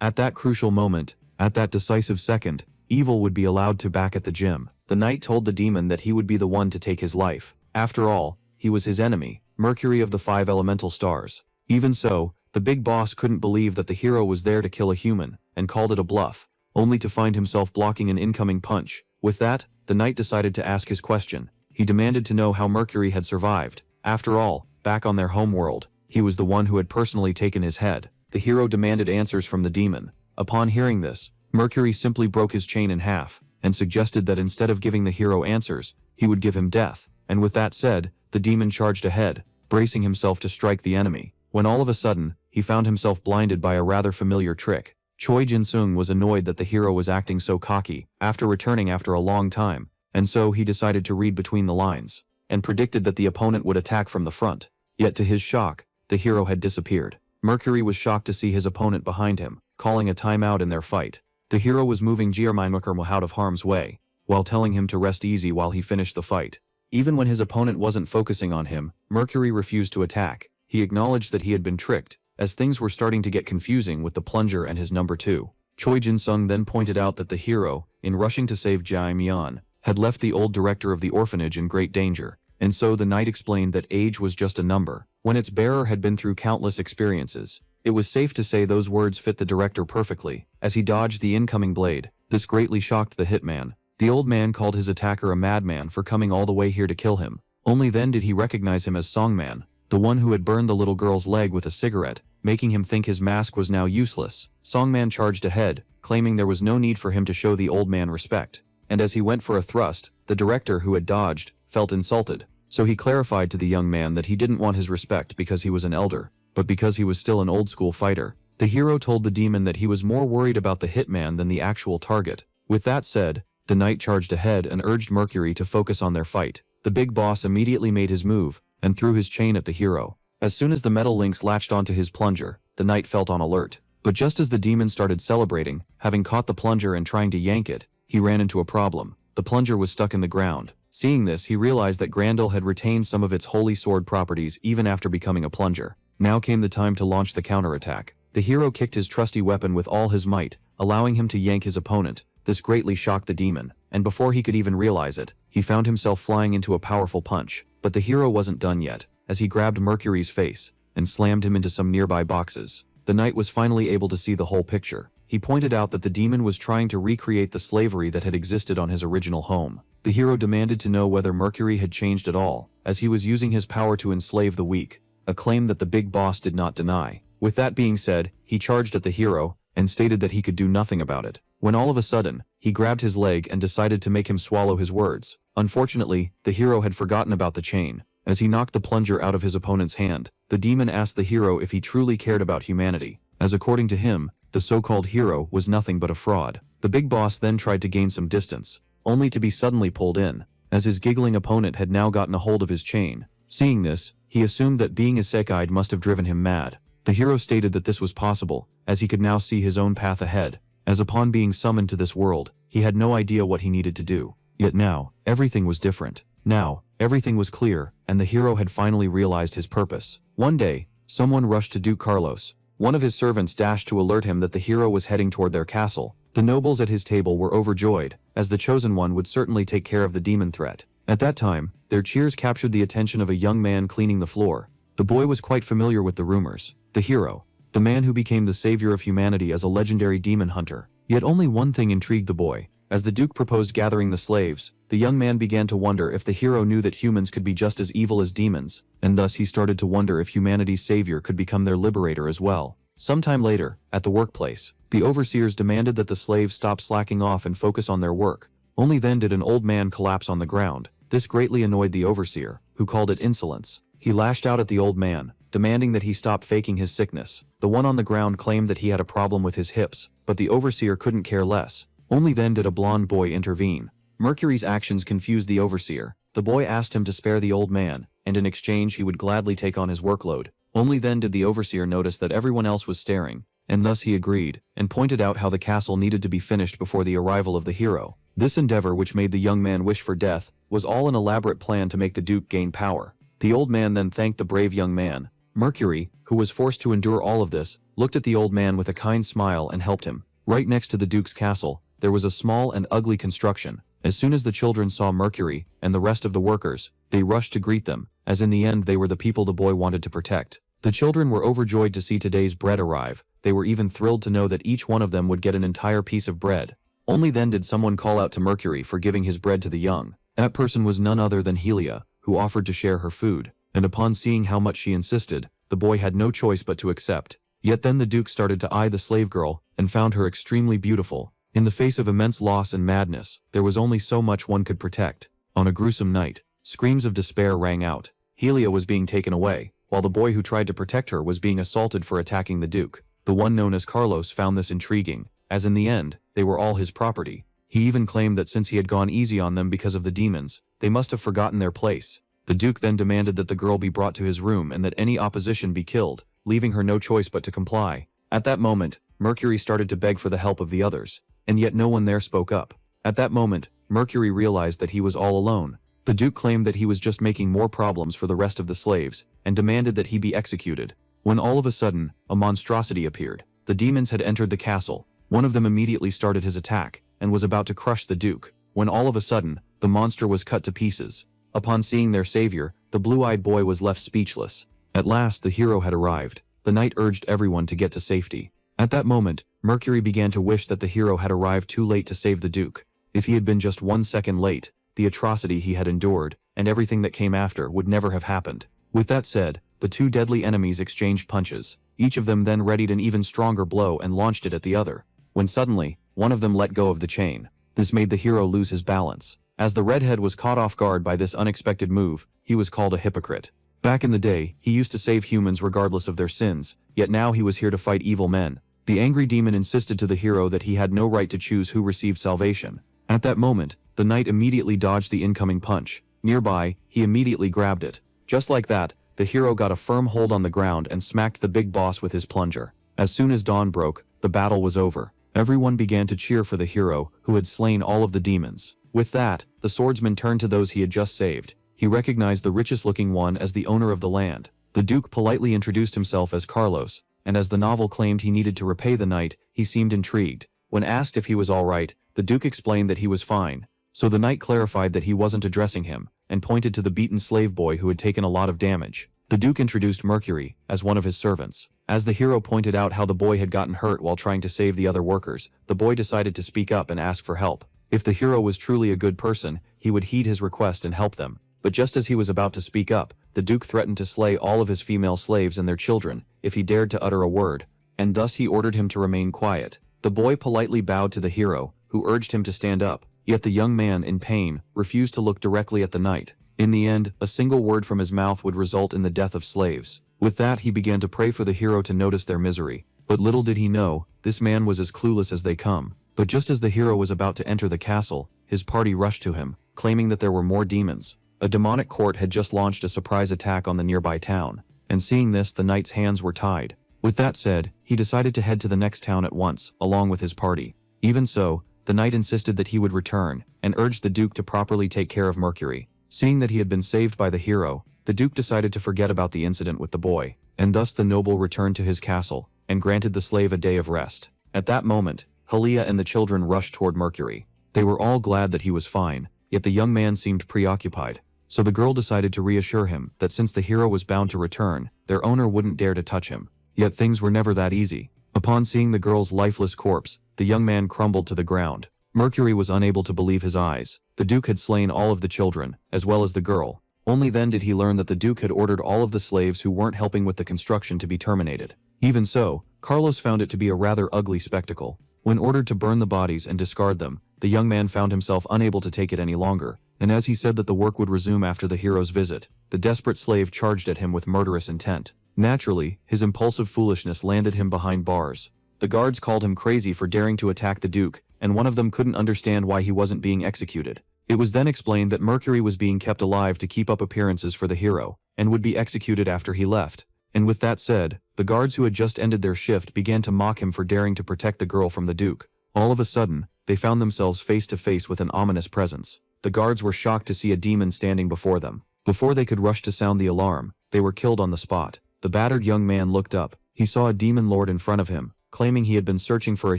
At that crucial moment, at that decisive second, evil would be allowed to back at the gym. The knight told the demon that he would be the one to take his life. After all, he was his enemy, Mercury of the 5 elemental stars. Even so, the big boss couldn't believe that the hero was there to kill a human, and called it a bluff, only to find himself blocking an incoming punch. With that, the knight decided to ask his question. He demanded to know how Mercury had survived. After all, back on their homeworld, he was the one who had personally taken his head. The hero demanded answers from the demon. Upon hearing this, Mercury simply broke his chain in half, and suggested that instead of giving the hero answers, he would give him death. And with that said, the demon charged ahead, bracing himself to strike the enemy, when all of a sudden, he found himself blinded by a rather familiar trick. Choi Jin-sung was annoyed that the hero was acting so cocky, after returning after a long time, and so he decided to read between the lines, and predicted that the opponent would attack from the front. Yet to his shock, the hero had disappeared. Mercury was shocked to see his opponent behind him, calling a timeout in their fight. The hero was moving Manhwa out of harm's way, while telling him to rest easy while he finished the fight. Even when his opponent wasn't focusing on him, Mercury refused to attack. He acknowledged that he had been tricked, as things were starting to get confusing with the plunger and his number 2. Choi Jin-sung then pointed out that the hero, in rushing to save Jai Myeon, had left the old director of the orphanage in great danger, and so the knight explained that age was just a number, when its bearer had been through countless experiences. It was safe to say those words fit the director perfectly, as he dodged the incoming blade. This greatly shocked the hitman. The old man called his attacker a madman for coming all the way here to kill him. Only then did he recognize him as Songman, the one who had burned the little girl's leg with a cigarette, making him think his mask was now useless. Songman charged ahead, claiming there was no need for him to show the old man respect. And as he went for a thrust, the director, who had dodged, felt insulted. So he clarified to the young man that he didn't want his respect because he was an elder, but because he was still an old-school fighter. The hero told the demon that he was more worried about the hitman than the actual target. With that said, the knight charged ahead and urged Mercury to focus on their fight. The big boss immediately made his move, and threw his chain at the hero. As soon as the metal links latched onto his plunger, the knight felt on alert. But just as the demon started celebrating, having caught the plunger and trying to yank it, he ran into a problem. The plunger was stuck in the ground. Seeing this, he realized that Grendel had retained some of its holy sword properties even after becoming a plunger. Now came the time to launch the counterattack. The hero kicked his trusty weapon with all his might, allowing him to yank his opponent. This greatly shocked the demon, and before he could even realize it, he found himself flying into a powerful punch. But the hero wasn't done yet, as he grabbed Mercury's face and slammed him into some nearby boxes. The knight was finally able to see the whole picture. He pointed out that the demon was trying to recreate the slavery that had existed on his original home. The hero demanded to know whether Mercury had changed at all, as he was using his power to enslave the weak, a claim that the big boss did not deny. With that being said, he charged at the hero and stated that he could do nothing about it, when all of a sudden, he grabbed his leg and decided to make him swallow his words. Unfortunately, the hero had forgotten about the chain. As he knocked the plunger out of his opponent's hand, the demon asked the hero if he truly cared about humanity, as according to him, the so-called hero was nothing but a fraud. The big boss then tried to gain some distance, only to be suddenly pulled in, as his giggling opponent had now gotten a hold of his chain. Seeing this, he assumed that being isekai'd must have driven him mad. The hero stated that this was possible, as he could now see his own path ahead, as upon being summoned to this world, he had no idea what he needed to do. Yet now, everything was different. Now, everything was clear, and the hero had finally realized his purpose. One day, someone rushed to Duke Carlos. One of his servants dashed to alert him that the hero was heading toward their castle. The nobles at his table were overjoyed, as the chosen one would certainly take care of the demon threat. At that time, their cheers captured the attention of a young man cleaning the floor. The boy was quite familiar with the rumors. The hero, the man who became the savior of humanity as a legendary demon hunter. Yet only one thing intrigued the boy. As the Duke proposed gathering the slaves, the young man began to wonder if the hero knew that humans could be just as evil as demons, and thus he started to wonder if humanity's savior could become their liberator as well. Sometime later, at the workplace, the overseers demanded that the slaves stop slacking off and focus on their work. Only then did an old man collapse on the ground. This greatly annoyed the overseer, who called it insolence. He lashed out at the old man, demanding that he stop faking his sickness. The one on the ground claimed that he had a problem with his hips, but the overseer couldn't care less. Only then did a blonde boy intervene. Mercury's actions confused the overseer. The boy asked him to spare the old man, and in exchange he would gladly take on his workload. Only then did the overseer notice that everyone else was staring, and thus he agreed, and pointed out how the castle needed to be finished before the arrival of the hero. This endeavor, which made the young man wish for death, was all an elaborate plan to make the Duke gain power. The old man then thanked the brave young man. Mercury, who was forced to endure all of this, looked at the old man with a kind smile and helped him. Right next to the Duke's castle, there was a small and ugly construction. As soon as the children saw Mercury and the rest of the workers, they rushed to greet them, as in the end they were the people the boy wanted to protect. The children were overjoyed to see today's bread arrive. They were even thrilled to know that each one of them would get an entire piece of bread. Only then did someone call out to Mercury for giving his bread to the young. That person was none other than Helia, who offered to share her food, and upon seeing how much she insisted, the boy had no choice but to accept. Yet then the Duke started to eye the slave girl, and found her extremely beautiful. In the face of immense loss and madness, there was only so much one could protect. On a gruesome night, screams of despair rang out. Helia was being taken away, while the boy who tried to protect her was being assaulted for attacking the Duke. The one known as Carlos found this intriguing, as in the end, they were all his property. He even claimed that since he had gone easy on them because of the demons, they must have forgotten their place. The Duke then demanded that the girl be brought to his room and that any opposition be killed, leaving her no choice but to comply. At that moment, Mercury started to beg for the help of the others, and yet no one there spoke up. At that moment, Mercury realized that he was all alone. The Duke claimed that he was just making more problems for the rest of the slaves, and demanded that he be executed. When all of a sudden, a monstrosity appeared. The demons had entered the castle. One of them immediately started his attack, and was about to crush the Duke, when all of a sudden, the monster was cut to pieces. Upon seeing their savior, the blue-eyed boy was left speechless. At last the hero had arrived. The knight urged everyone to get to safety. At that moment, Mercury began to wish that the hero had arrived too late to save the Duke. If he had been just 1 second late, the atrocity he had endured, and everything that came after, would never have happened. With that said, the two deadly enemies exchanged punches. Each of them then readied an even stronger blow and launched it at the other, when suddenly, one of them let go of the chain. This made the hero lose his balance. As the redhead was caught off guard by this unexpected move, he was called a hypocrite. Back in the day, he used to save humans regardless of their sins, yet now he was here to fight evil men. The angry demon insisted to the hero that he had no right to choose who received salvation. At that moment, the knight immediately dodged the incoming punch. Nearby, he immediately grabbed it. Just like that, the hero got a firm hold on the ground and smacked the big boss with his plunger. As soon as dawn broke, the battle was over. Everyone began to cheer for the hero, who had slain all of the demons. With that, the swordsman turned to those he had just saved. He recognized the richest-looking one as the owner of the land. The Duke politely introduced himself as Carlos, and as the novel claimed he needed to repay the knight, he seemed intrigued. When asked if he was all right, the Duke explained that he was fine. So the knight clarified that he wasn't addressing him, and pointed to the beaten slave boy who had taken a lot of damage. The Duke introduced Mercury as one of his servants. As the hero pointed out how the boy had gotten hurt while trying to save the other workers, the boy decided to speak up and ask for help. If the hero was truly a good person, he would heed his request and help them. But just as he was about to speak up, the Duke threatened to slay all of his female slaves and their children if he dared to utter a word, and thus he ordered him to remain quiet. The boy politely bowed to the hero, who urged him to stand up, yet the young man, in pain, refused to look directly at the knight. In the end, a single word from his mouth would result in the death of slaves. With that, he began to pray for the hero to notice their misery. But little did he know, this man was as clueless as they come. But just as the hero was about to enter the castle, his party rushed to him, claiming that there were more demons. A demonic court had just launched a surprise attack on the nearby town, and seeing this, the knight's hands were tied. With that said, he decided to head to the next town at once, along with his party. Even so, the knight insisted that he would return, and urged the Duke to properly take care of Mercury. Seeing that he had been saved by the hero, the Duke decided to forget about the incident with the boy, and thus the noble returned to his castle, and granted the slave a day of rest. At that moment, Helia and the children rushed toward Mercury. They were all glad that he was fine, yet the young man seemed preoccupied. So the girl decided to reassure him that since the hero was bound to return, their owner wouldn't dare to touch him. Yet things were never that easy. Upon seeing the girl's lifeless corpse, the young man crumbled to the ground. Mercury was unable to believe his eyes. The Duke had slain all of the children, as well as the girl. Only then did he learn that the Duke had ordered all of the slaves who weren't helping with the construction to be terminated. Even so, Carlos found it to be a rather ugly spectacle. When ordered to burn the bodies and discard them, the young man found himself unable to take it any longer, and as he said that the work would resume after the hero's visit, the desperate slave charged at him with murderous intent. Naturally, his impulsive foolishness landed him behind bars. The guards called him crazy for daring to attack the Duke, and one of them couldn't understand why he wasn't being executed. It was then explained that Mercury was being kept alive to keep up appearances for the hero, and would be executed after he left. And with that said, the guards who had just ended their shift began to mock him for daring to protect the girl from the Duke. All of a sudden, they found themselves face to face with an ominous presence. The guards were shocked to see a demon standing before them. Before they could rush to sound the alarm, they were killed on the spot. The battered young man looked up. He saw a demon lord in front of him, claiming he had been searching for a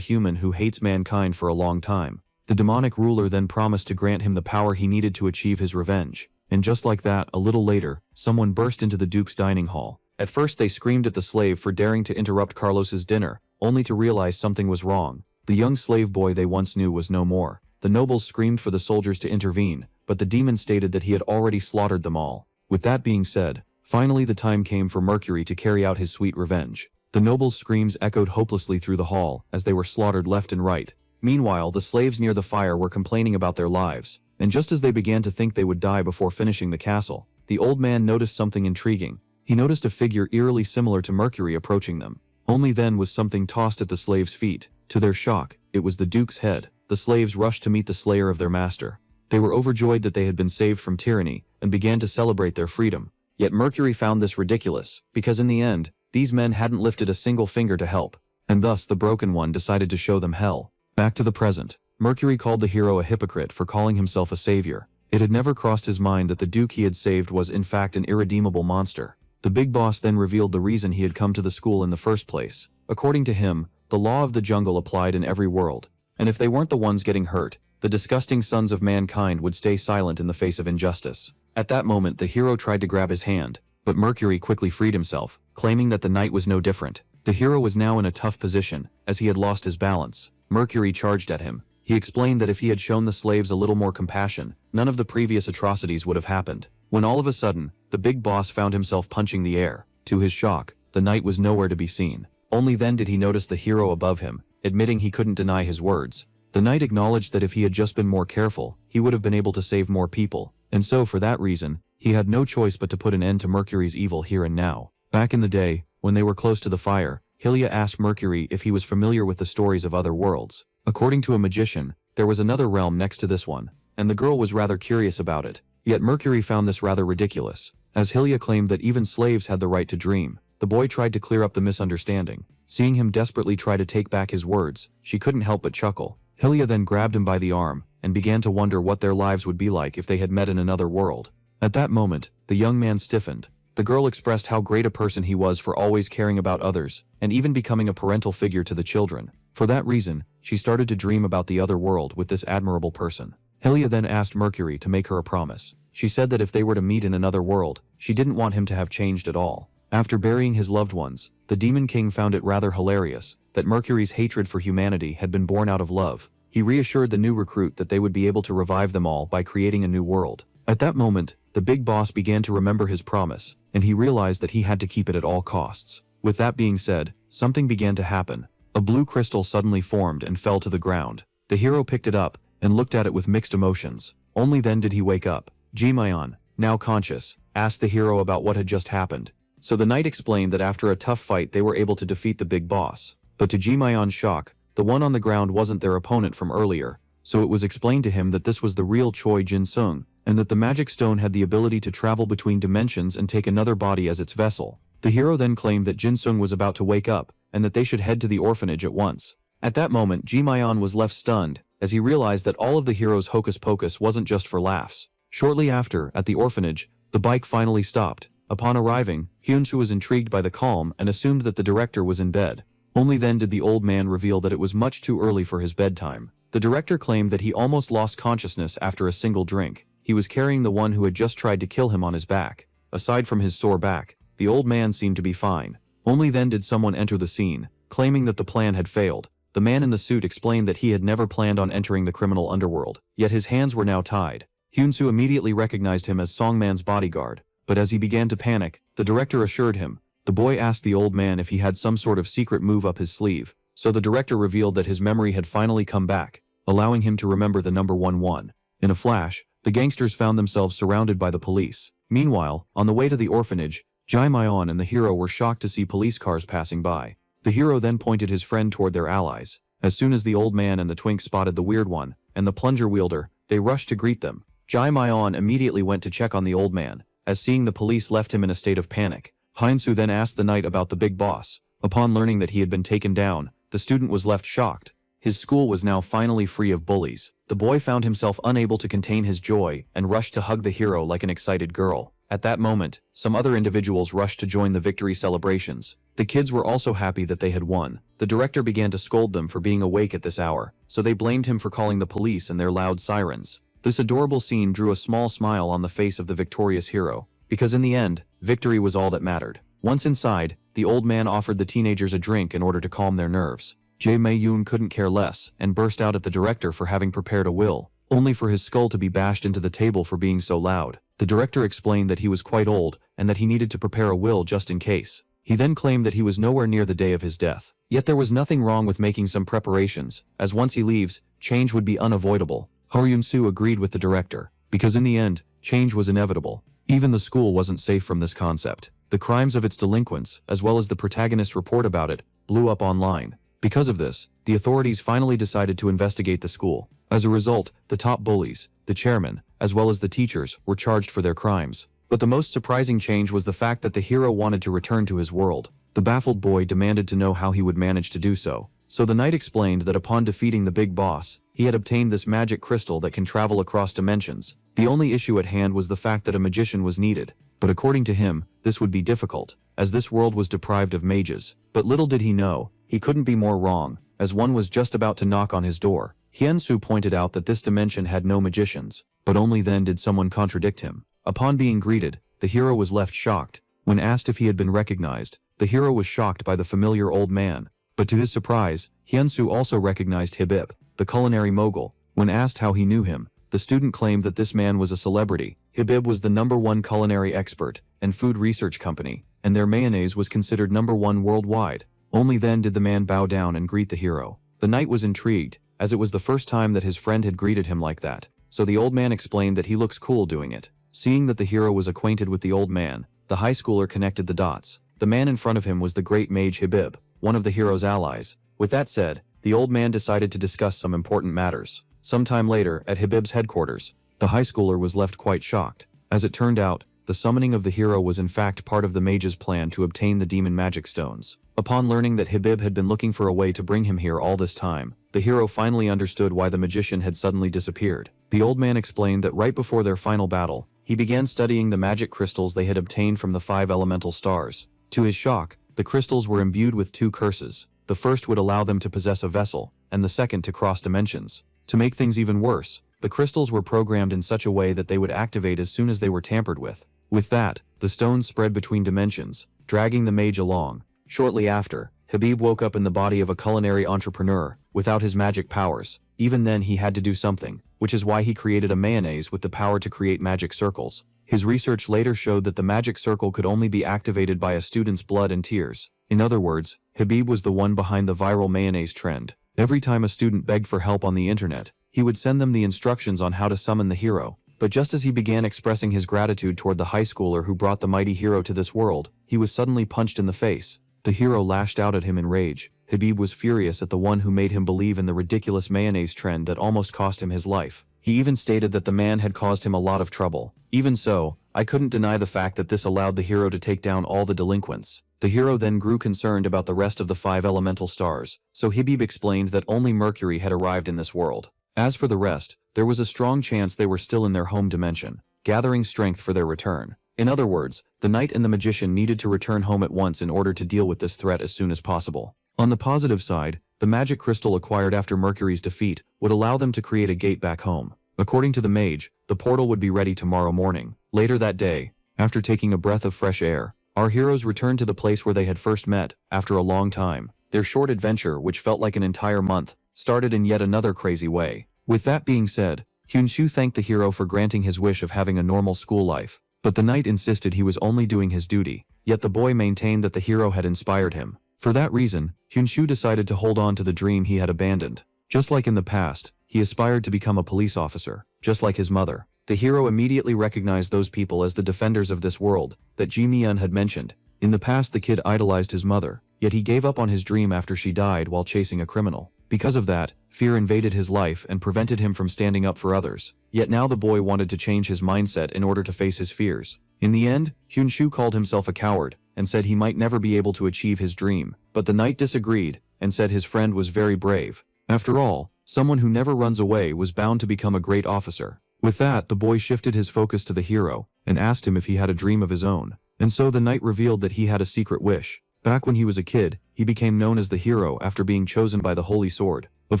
human who hates mankind for a long time. The demonic ruler then promised to grant him the power he needed to achieve his revenge. And just like that, a little later, someone burst into the Duke's dining hall. At first they screamed at the slave for daring to interrupt Carlos's dinner, only to realize something was wrong. The young slave boy they once knew was no more. The nobles screamed for the soldiers to intervene, but the demon stated that he had already slaughtered them all. With that being said, finally the time came for Mercury to carry out his sweet revenge. The nobles' screams echoed hopelessly through the hall as they were slaughtered left and right. Meanwhile, the slaves near the fire were complaining about their lives, and just as they began to think they would die before finishing the castle, the old man noticed something intriguing. He noticed a figure eerily similar to Mercury approaching them. Only then was something tossed at the slaves' feet. To their shock, it was the Duke's head. The slaves rushed to meet the slayer of their master. They were overjoyed that they had been saved from tyranny and began to celebrate their freedom. Yet Mercury found this ridiculous, because in the end, these men hadn't lifted a single finger to help, and thus the Broken One decided to show them hell. Back to the present, Mercury called the hero a hypocrite for calling himself a savior. It had never crossed his mind that the Duke he had saved was in fact an irredeemable monster. The big boss then revealed the reason he had come to the school in the first place. According to him, the law of the jungle applied in every world, and if they weren't the ones getting hurt, the disgusting sons of mankind would stay silent in the face of injustice. At that moment, the hero tried to grab his hand, but Mercury quickly freed himself, claiming that the knight was no different. The hero was now in a tough position, as he had lost his balance. Mercury charged at him. He explained that if he had shown the slaves a little more compassion, none of the previous atrocities would have happened. When all of a sudden, the big boss found himself punching the air. To his shock, the knight was nowhere to be seen. Only then did he notice the hero above him, admitting he couldn't deny his words. The knight acknowledged that if he had just been more careful, he would have been able to save more people, and so for that reason, he had no choice but to put an end to Mercury's evil here and now. Back in the day, when they were close to the fire, Hylia asked Mercury if he was familiar with the stories of other worlds. According to a magician, there was another realm next to this one, and the girl was rather curious about it. Yet Mercury found this rather ridiculous. As Hylia claimed that even slaves had the right to dream, the boy tried to clear up the misunderstanding. Seeing him desperately try to take back his words, she couldn't help but chuckle. Hylia then grabbed him by the arm, and began to wonder what their lives would be like if they had met in another world. At that moment, the young man stiffened. The girl expressed how great a person he was for always caring about others, and even becoming a parental figure to the children. For that reason, she started to dream about the other world with this admirable person. Hylia then asked Mercury to make her a promise. She said that if they were to meet in another world, she didn't want him to have changed at all. After burying his loved ones, the Demon King found it rather hilarious that Mercury's hatred for humanity had been born out of love. He reassured the new recruit that they would be able to revive them all by creating a new world. At that moment, the big boss began to remember his promise, and he realized that he had to keep it at all costs. With that being said, something began to happen. A blue crystal suddenly formed and fell to the ground. The hero picked it up and looked at it with mixed emotions. Only then did he wake up. Jimayon, now conscious, asked the hero about what had just happened. So the knight explained that after a tough fight they were able to defeat the big boss. But to Jimayon's shock, the one on the ground wasn't their opponent from earlier, so it was explained to him that this was the real Choi Jin-sung, and that the magic stone had the ability to travel between dimensions and take another body as its vessel. The hero then claimed that Jin-sung was about to wake up, and that they should head to the orphanage at once. At that moment, Jimayon was left stunned, as he realized that all of the hero's hocus pocus wasn't just for laughs. Shortly after, at the orphanage, the bike finally stopped. Upon arriving, Hyunsoo was intrigued by the calm and assumed that the director was in bed. Only then did the old man reveal that it was much too early for his bedtime. The director claimed that he almost lost consciousness after a single drink. He was carrying the one who had just tried to kill him on his back. Aside from his sore back, the old man seemed to be fine. Only then did someone enter the scene, claiming that the plan had failed. The man in the suit explained that he had never planned on entering the criminal underworld, yet his hands were now tied. Hyunsoo immediately recognized him as Songman's bodyguard, but as he began to panic, the director assured him. The boy asked the old man if he had some sort of secret move up his sleeve, so the director revealed that his memory had finally come back, allowing him to remember the number 11. In a flash, the gangsters found themselves surrounded by the police. Meanwhile, on the way to the orphanage, Jimayon and the hero were shocked to see police cars passing by. The hero then pointed his friend toward their allies. As soon as the old man and the twink spotted the weird one, and the plunger wielder, they rushed to greet them. Jimayon immediately went to check on the old man, as seeing the police left him in a state of panic. Hyunsu then asked the knight about the big boss. Upon learning that he had been taken down, the student was left shocked. His school was now finally free of bullies. The boy found himself unable to contain his joy and rushed to hug the hero like an excited girl. At that moment, some other individuals rushed to join the victory celebrations. The kids were also happy that they had won. The director began to scold them for being awake at this hour, so they blamed him for calling the police and their loud sirens. This adorable scene drew a small smile on the face of the victorious hero, because in the end, victory was all that mattered. Once inside, the old man offered the teenagers a drink in order to calm their nerves. Jae Mei-yoon couldn't care less and burst out at the director for having prepared a will, only for his skull to be bashed into the table for being so loud. The director explained that he was quite old and that he needed to prepare a will just in case. He then claimed that he was nowhere near the day of his death. Yet there was nothing wrong with making some preparations, as once he leaves, change would be unavoidable. Hyunsu agreed with the director, because in the end, change was inevitable. Even the school wasn't safe from this concept. The crimes of its delinquents, as well as the protagonist's report about it, blew up online. Because of this, the authorities finally decided to investigate the school. As a result, the top bullies, the chairman, as well as the teachers, were charged for their crimes. But the most surprising change was the fact that the hero wanted to return to his world. The baffled boy demanded to know how he would manage to do so. So the knight explained that upon defeating the big boss, he had obtained this magic crystal that can travel across dimensions. The only issue at hand was the fact that a magician was needed. But according to him, this would be difficult, as this world was deprived of mages. But little did he know, he couldn't be more wrong, as one was just about to knock on his door. Hyunsu pointed out that this dimension had no magicians, but only then did someone contradict him. Upon being greeted, the hero was left shocked. When asked if he had been recognized, the hero was shocked by the familiar old man. But to his surprise, Hyunsu also recognized Hibib, the culinary mogul. When asked how he knew him, the student claimed that this man was a celebrity. Hibib was the #1 culinary expert and food research company, and their mayonnaise was considered #1 worldwide. Only then did the man bow down and greet the hero. The knight was intrigued, as it was the first time that his friend had greeted him like that. So the old man explained that he looks cool doing it. Seeing that the hero was acquainted with the old man, the high schooler connected the dots. The man in front of him was the great mage Hibib, one of the hero's allies. With that said, the old man decided to discuss some important matters. Sometime later, at Hibib's headquarters, the high schooler was left quite shocked. As it turned out, the summoning of the hero was in fact part of the mage's plan to obtain the demon magic stones. Upon learning that Hibib had been looking for a way to bring him here all this time, the hero finally understood why the magician had suddenly disappeared. The old man explained that right before their final battle, he began studying the magic crystals they had obtained from the 5 elemental stars. To his shock, the crystals were imbued with 2 curses. The first would allow them to possess a vessel, and the second to cross dimensions. To make things even worse, the crystals were programmed in such a way that they would activate as soon as they were tampered with. With that, the stones spread between dimensions, dragging the mage along. Shortly after, Habib woke up in the body of a culinary entrepreneur, without his magic powers. Even then he had to do something, which is why he created a mayonnaise with the power to create magic circles. His research later showed that the magic circle could only be activated by a student's blood and tears. In other words, Habib was the one behind the viral mayonnaise trend. Every time a student begged for help on the internet, he would send them the instructions on how to summon the hero. But just as he began expressing his gratitude toward the high schooler who brought the mighty hero to this world, he was suddenly punched in the face. The hero lashed out at him in rage. Habib was furious at the one who made him believe in the ridiculous mayonnaise trend that almost cost him his life. He even stated that the man had caused him a lot of trouble. Even so, I couldn't deny the fact that this allowed the hero to take down all the delinquents. The hero then grew concerned about the rest of the 5 elemental stars, so Habib explained that only Mercury had arrived in this world. As for the rest, there was a strong chance they were still in their home dimension, gathering strength for their return. In other words, the knight and the magician needed to return home at once in order to deal with this threat as soon as possible. On the positive side, the magic crystal acquired after Mercury's defeat would allow them to create a gate back home. According to the mage, the portal would be ready tomorrow morning. Later that day, after taking a breath of fresh air, our heroes returned to the place where they had first met, after a long time. Their short adventure, which felt like an entire month, started in yet another crazy way. With that being said, Hyunshu thanked the hero for granting his wish of having a normal school life. But the knight insisted he was only doing his duty, yet the boy maintained that the hero had inspired him. For that reason, Hyunshu decided to hold on to the dream he had abandoned. Just like in the past, he aspired to become a police officer, just like his mother. The hero immediately recognized those people as the defenders of this world that Ji Miyun had mentioned. In the past the kid idolized his mother, yet he gave up on his dream after she died while chasing a criminal. Because of that, fear invaded his life and prevented him from standing up for others. Yet now the boy wanted to change his mindset in order to face his fears. In the end, Hyunshu called himself a coward, and said he might never be able to achieve his dream. But the knight disagreed and said his friend was very brave. After all, someone who never runs away was bound to become a great officer. With that, the boy shifted his focus to the hero and asked him if he had a dream of his own. And so the knight revealed that he had a secret wish. Back when he was a kid, he became known as the hero after being chosen by the Holy Sword. Of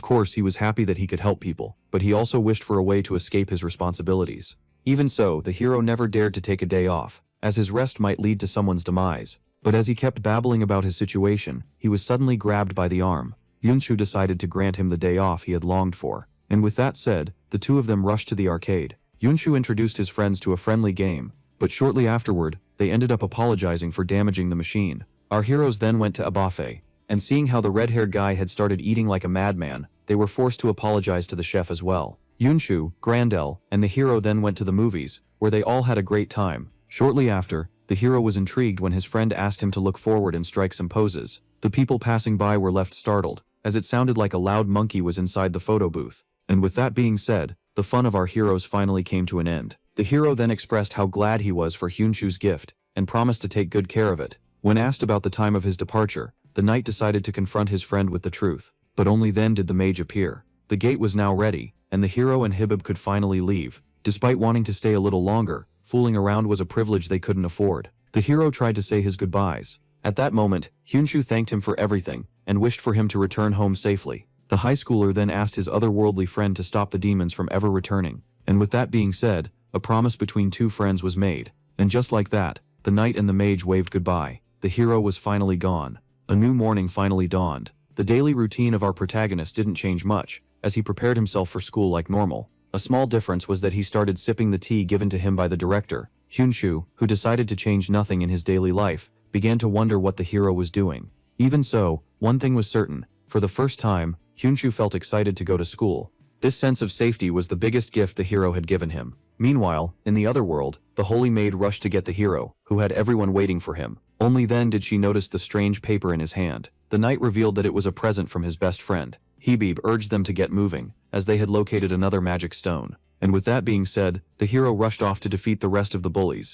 course, he was happy that he could help people, but he also wished for a way to escape his responsibilities. Even so, the hero never dared to take a day off, as his rest might lead to someone's demise. But as he kept babbling about his situation, he was suddenly grabbed by the arm. Yunshu decided to grant him the day off he had longed for. And with that said, the two of them rushed to the arcade. Yunshu introduced his friends to a friendly game, but shortly afterward, they ended up apologizing for damaging the machine. Our heroes then went to a buffet, and seeing how the red-haired guy had started eating like a madman, they were forced to apologize to the chef as well. Yunshu, Grandel, and the hero then went to the movies, where they all had a great time. Shortly after, the hero was intrigued when his friend asked him to look forward and strike some poses. The people passing by were left startled, as it sounded like a loud monkey was inside the photo booth. And with that being said, the fun of our heroes finally came to an end. The hero then expressed how glad he was for Hyunshu's gift, and promised to take good care of it. When asked about the time of his departure, the knight decided to confront his friend with the truth. But only then did the mage appear. The gate was now ready, and the hero and Hibib could finally leave. Despite wanting to stay a little longer, fooling around was a privilege they couldn't afford. The hero tried to say his goodbyes. At that moment, Hyunshu thanked him for everything, and wished for him to return home safely. The high schooler then asked his otherworldly friend to stop the demons from ever returning. And with that being said, a promise between two friends was made. And just like that, the knight and the mage waved goodbye. The hero was finally gone. A new morning finally dawned. The daily routine of our protagonist didn't change much, as he prepared himself for school like normal. A small difference was that he started sipping the tea given to him by the director. Hyunshu, who decided to change nothing in his daily life, began to wonder what the hero was doing. Even so, one thing was certain. For the first time, Hyunshu felt excited to go to school. This sense of safety was the biggest gift the hero had given him. Meanwhile, in the other world, the holy maid rushed to get the hero, who had everyone waiting for him. Only then did she notice the strange paper in his hand. The knight revealed that it was a present from his best friend. Hibib urged them to get moving, as they had located another magic stone. And with that being said, the hero rushed off to defeat the rest of the bullies.